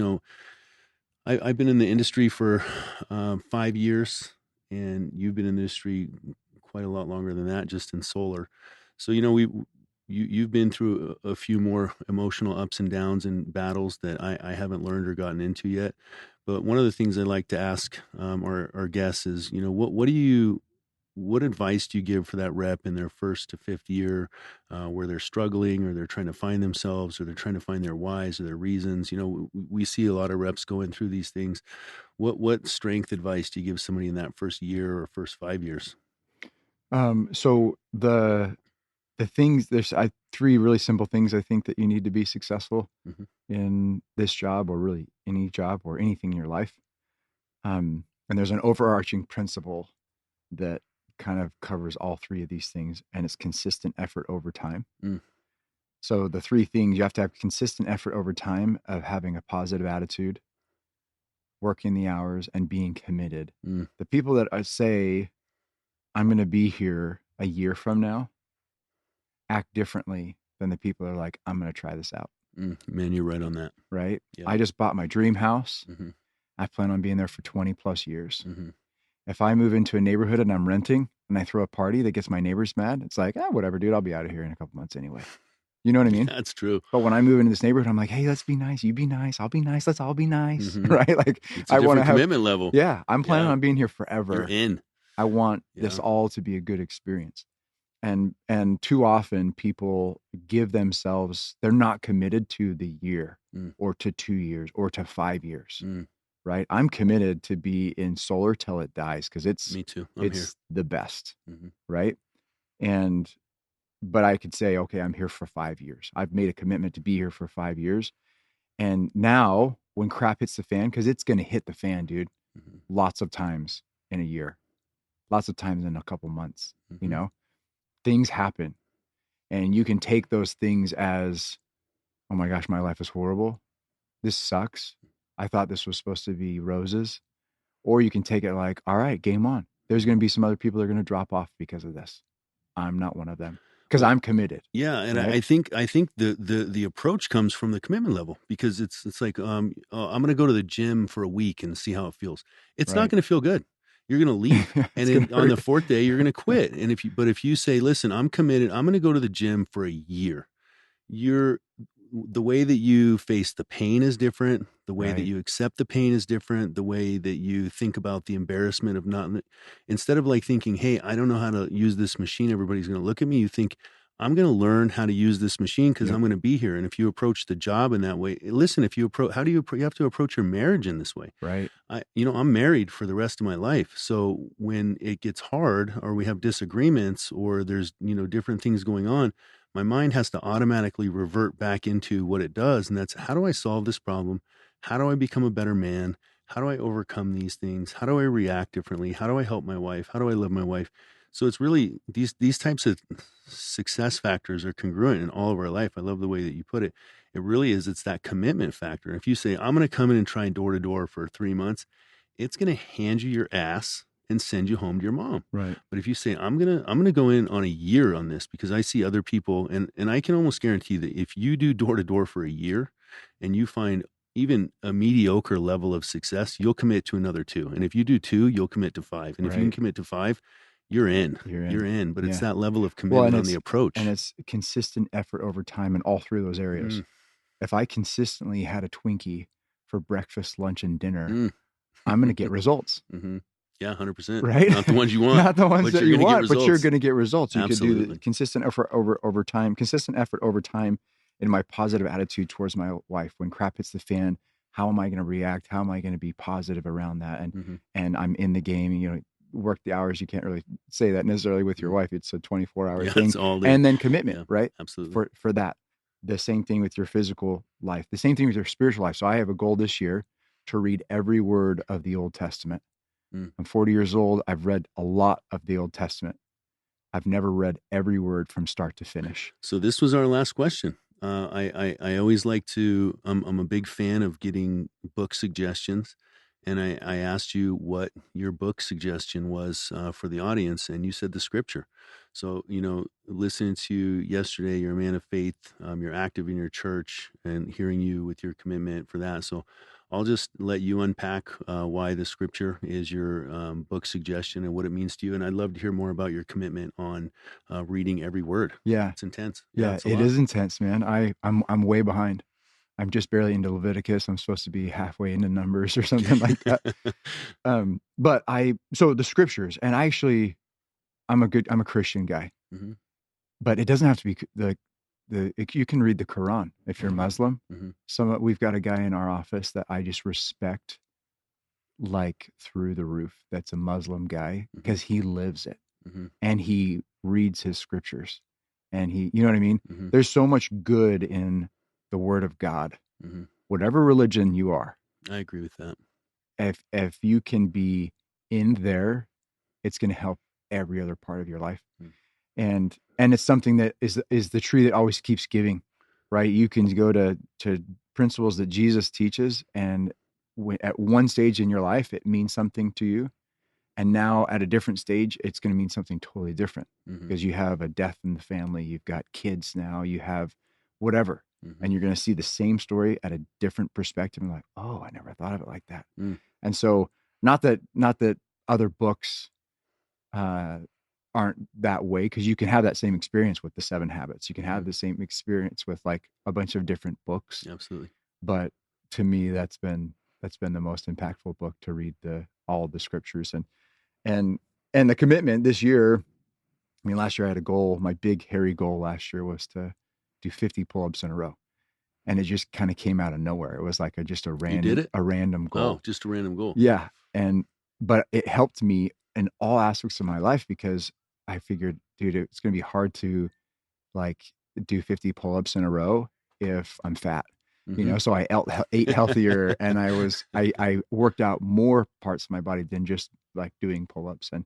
I've been in the industry for 5 years, and you've been in the industry quite a lot longer than that, just in solar. So you've been through a few more emotional ups and downs and battles that I haven't learned or gotten into yet. But one of the things I like to ask our guests is, what advice do you give for that rep in their first to fifth year, where they're struggling or they're trying to find themselves or they're trying to find their whys or their reasons? We see a lot of reps going through these things. What strength advice do you give somebody in that first year or first 5 years? So the things, there's three really simple things I think that you need to be successful in this job, or really any job or anything in your life. And there's an overarching principle that kind of covers all three of these things, and it's consistent effort over time. So the three things: you have to have consistent effort over time of having a positive attitude, working the hours, and being committed. The people that I say, I'm going to be here a year from now, act differently than the people that are like, I'm going to try this out. Man, you're right on that. Right. Yeah. I just bought my dream house. I plan on being there for 20 plus years. If I move into a neighborhood and I'm renting and I throw a party that gets my neighbors mad, it's like, whatever, dude, I'll be out of here in a couple months anyway. You know what I mean? That's true. But when I move into this neighborhood, I'm like, hey, let's be nice. You be nice. I'll be nice. Let's all be nice. Mm-hmm. Right? Like, it's a different commitment level. Yeah. I'm planning on being here forever. You're in. I want this all to be a good experience. And too often people give themselves, they're not committed to the year or to 2 years or to 5 years. Right. I'm committed to be in solar till it dies, because it's me too. It's the best. Right. But I could say, okay, I'm here for 5 years. I've made a commitment to be here for 5 years. And now when crap hits the fan, because it's going to hit the fan, dude, lots of times in a year, lots of times in a couple months, things happen, and you can take those things as, oh my gosh, my life is horrible. This sucks. I thought this was supposed to be roses. Or you can take it like, all right, game on. There's going to be some other people that are going to drop off because of this. I'm not one of them, because I'm committed. Yeah. And right? I think the approach comes from the commitment level, because it's like, I'm going to go to the gym for a week and see how it feels. It's not going to feel good. You're going to leave. And on the fourth day, you're going to quit. And if you say, listen, I'm committed, I'm going to go to the gym for a year. The way that you face the pain is different. The way that you accept the pain is different. The way that you think about the embarrassment of instead of like thinking, hey, I don't know how to use this machine, everybody's going to look at me. You think, I'm going to learn how to use this machine because I'm going to be here. And if you approach the job in that way, listen, you have to approach your marriage in this way. Right. I'm married for the rest of my life. So when it gets hard, or we have disagreements, or there's, different things going on, my mind has to automatically revert back into what it does. And that's, how do I solve this problem? How do I become a better man? How do I overcome these things? How do I react differently? How do I help my wife? How do I love my wife? So it's really these types of success factors are congruent in all of our life. I love the way that you put it. It really is. It's that commitment factor. If you say, I'm going to come in and try door to door for 3 months, it's going to hand you your ass and send you home to your mom. Right. But if you say, I'm going to go in on a year on this, because I see other people, and I can almost guarantee that if you do door to door for a year and you find even a mediocre level of success, you'll commit to another 2. And if you do 2, you'll commit to 5. And if you can commit to 5, you're in. But it's that level of commitment on the approach. And it's consistent effort over time in all 3 of those areas. If I consistently had a Twinkie for breakfast, lunch, and dinner, I'm going to get results. Yeah, 100%. Right? Not the ones you want. Not the ones that you want, but you're going to get results. You Absolutely. could do the consistent effort over time, in my positive attitude towards my wife. When crap hits the fan, how am I going to react? How am I going to be positive around that? And I'm in the game, work the hours. You can't really say that necessarily with your wife. It's a 24-hour thing. It's all and then commitment, right? Absolutely. For that. the same thing with your physical life, the same thing with your spiritual life. So I have a goal this year to read every word of the Old Testament. Mm. I'm 40 years old. I've read a lot of the Old Testament. I've never read every word from start to finish. So this was our last question. I always like to. I'm a big fan of getting book suggestions, and I asked you what your book suggestion was for the audience, and you said the scripture. So listening to you yesterday, you're a man of faith. You're active in your church, and hearing you with your commitment for that. So I'll just let you unpack why the scripture is your book suggestion and what it means to you. And I'd love to hear more about your commitment on reading every word. Yeah. It's intense. Yeah. It's a It lot. is intense, man. I'm way behind. I'm just barely into Leviticus. I'm supposed to be halfway into Numbers or something like that. But so the scriptures, and I'm a Christian guy, Mm-hmm. but it doesn't have to be you can read the Quran if you're Muslim. Mm-hmm. We've got a guy in our office that I just respect like through the roof. That's a Muslim guy because he lives it Mm-hmm. and he reads his scriptures and you know what I mean? Mm-hmm. There's so much good in the word of God, Mm-hmm. whatever religion you are. I agree with that. If you can be in there, it's going to help every other part of your life. Mm. And it's something that is the tree that always keeps giving, right? You can go to principles that Jesus teaches, and at one stage in your life it means something to you, and now at a different stage it's going to mean something totally different Mm-hmm. because you have a death in the family, you've got kids now, you have whatever, Mm-hmm. and you're going to see the same story at a different perspective and like, oh, I never thought of it like that. Mm. And so not that other books aren't that way, because you can have that same experience with the 7 habits, you can have the same experience with like a bunch of different books. Absolutely. But to me, that's been the most impactful book to read all of the scriptures. And the commitment this year, I mean, last year I had a goal. My big hairy goal last year was to do 50 pull-ups in a row, and it just kind of came out of nowhere. It was like just a You did random it? goal. Oh, just a random goal. Yeah. But it helped me in all aspects of my life because I figured, dude, it's going to be hard to like do 50 pull-ups in a row if I'm fat, Mm-hmm. so I ate healthier and I worked out more parts of my body than just like doing pull-ups. And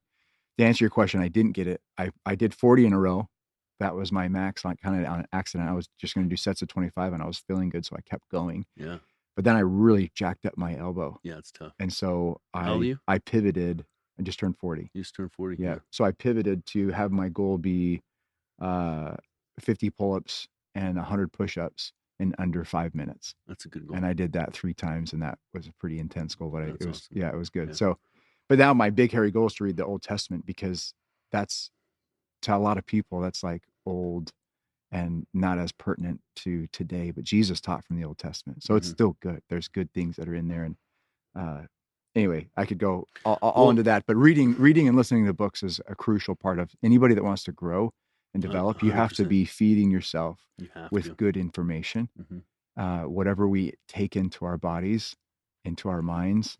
to answer your question, I didn't get it. I did 40 in a row. That was my max, like kind of on an accident. I was just going to do sets of 25 and I was feeling good. So I kept going. Yeah. But then I really jacked up my elbow. Yeah, it's tough. And so How old are you? I pivoted. I just turned 40. You just turned 40. Yeah. So I pivoted to have my goal be 50 pull-ups and 100 push-ups in under 5 minutes. That's a good goal. And I did that 3 times, and that was a pretty intense goal. But it was awesome. it was good. Yeah. So, but now my big hairy goal is to read the Old Testament, because that's, to a lot of people, that's like old and not as pertinent to today. But Jesus taught from the Old Testament, so it's still good. There's good things that are in there. And anyway, I could go all into that. But reading and listening to books is a crucial part of anybody that wants to grow and develop. You have to 100%. be feeding yourself You have with to. good information. Whatever we take into our bodies, into our minds,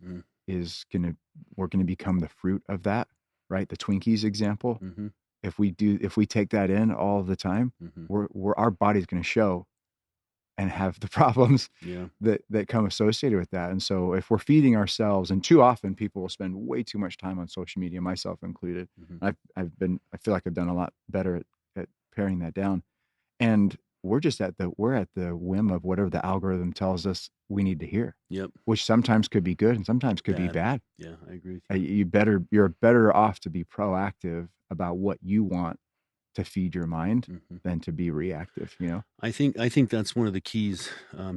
we're gonna become the fruit of that, right? The Twinkies example. If we take that in all the time, our body's gonna show and have the problems that come associated with that. And so if we're feeding ourselves, and too often people will spend way too much time on social media, myself included. I feel like I've done a lot better at paring that down. And we're at the whim of whatever the algorithm tells us we need to hear. Yep. Which sometimes could be good and sometimes could be bad. Yeah, I agree with you. You're better off to be proactive about what you want to feed your mind than to be reactive. I think that's one of the keys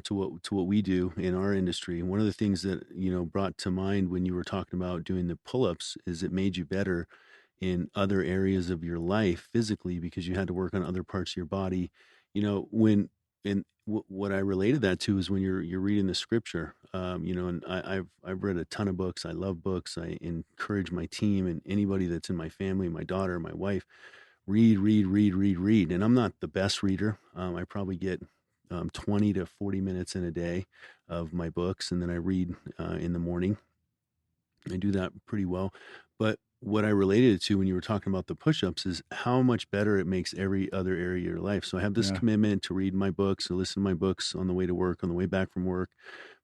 to what we do in our industry. And one of the things that brought to mind when you were talking about doing the pull-ups is it made you better in other areas of your life physically, because you had to work on other parts of your body. What I related that to is when you're reading the scripture. And I've read a ton of books. I love books. I encourage my team and anybody that's in my family, my daughter, my wife, read. And I'm not the best reader. I probably get 20 to 40 minutes in a day of my books, and then I read in the morning. I do that pretty well. But what I related it to when you were talking about the push-ups is how much better it makes every other area of your life. So I have this Yeah. commitment to read my books, to listen to my books on the way to work, on the way back from work,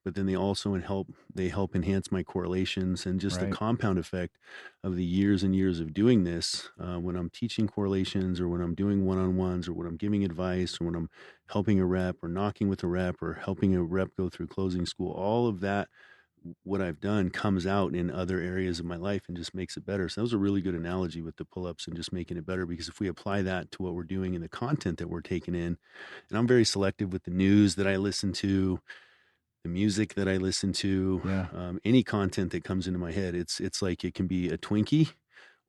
but then they help enhance my correlations and just the Right. compound effect of the years and years of doing this. When I'm teaching correlations, or when I'm doing one-on-ones, or when I'm giving advice, or when I'm helping a rep, or knocking with a rep, or helping a rep go through closing school, all of that, what I've done comes out in other areas of my life and just makes it better. So that was a really good analogy with the pull-ups and just making it better, because if we apply that to what we're doing and the content that we're taking in, and I'm very selective with the news that I listen to, the music that I listen to, Yeah. any content that comes into my head, it's like it can be a Twinkie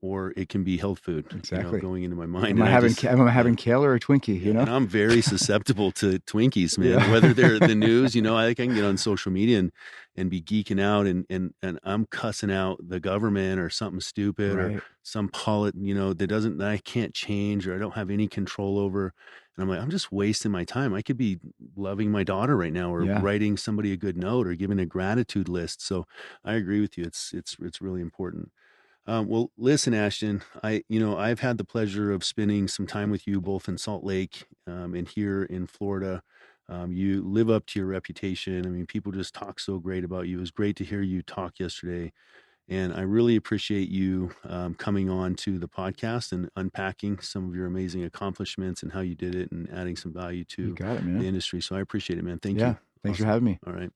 or it can be health food, Exactly. going into my mind. Am I And having yeah, kale or a Twinkie? yeah, and I'm very susceptible to Twinkies, man. Yeah. Whether they're the news, I can get on social media and be geeking out, and I'm cussing out the government or something stupid or Right. some that I can't change or I don't have any control over. And I'm like, I'm just wasting my time. I could be loving my daughter right now, or Yeah. writing somebody a good note, or giving a gratitude list. So I agree with you. It's really important. Well, listen, Ashton, I've had the pleasure of spending some time with you both in Salt Lake, and here in Florida. You live up to your reputation. I mean, people just talk so great about you. It was great to hear you talk yesterday. And I really appreciate you coming on to the podcast and unpacking some of your amazing accomplishments and how you did it, and adding some value You to got it, the man. industry. So I appreciate it, man. Thank Yeah. you. Thanks for Awesome. having me. All right.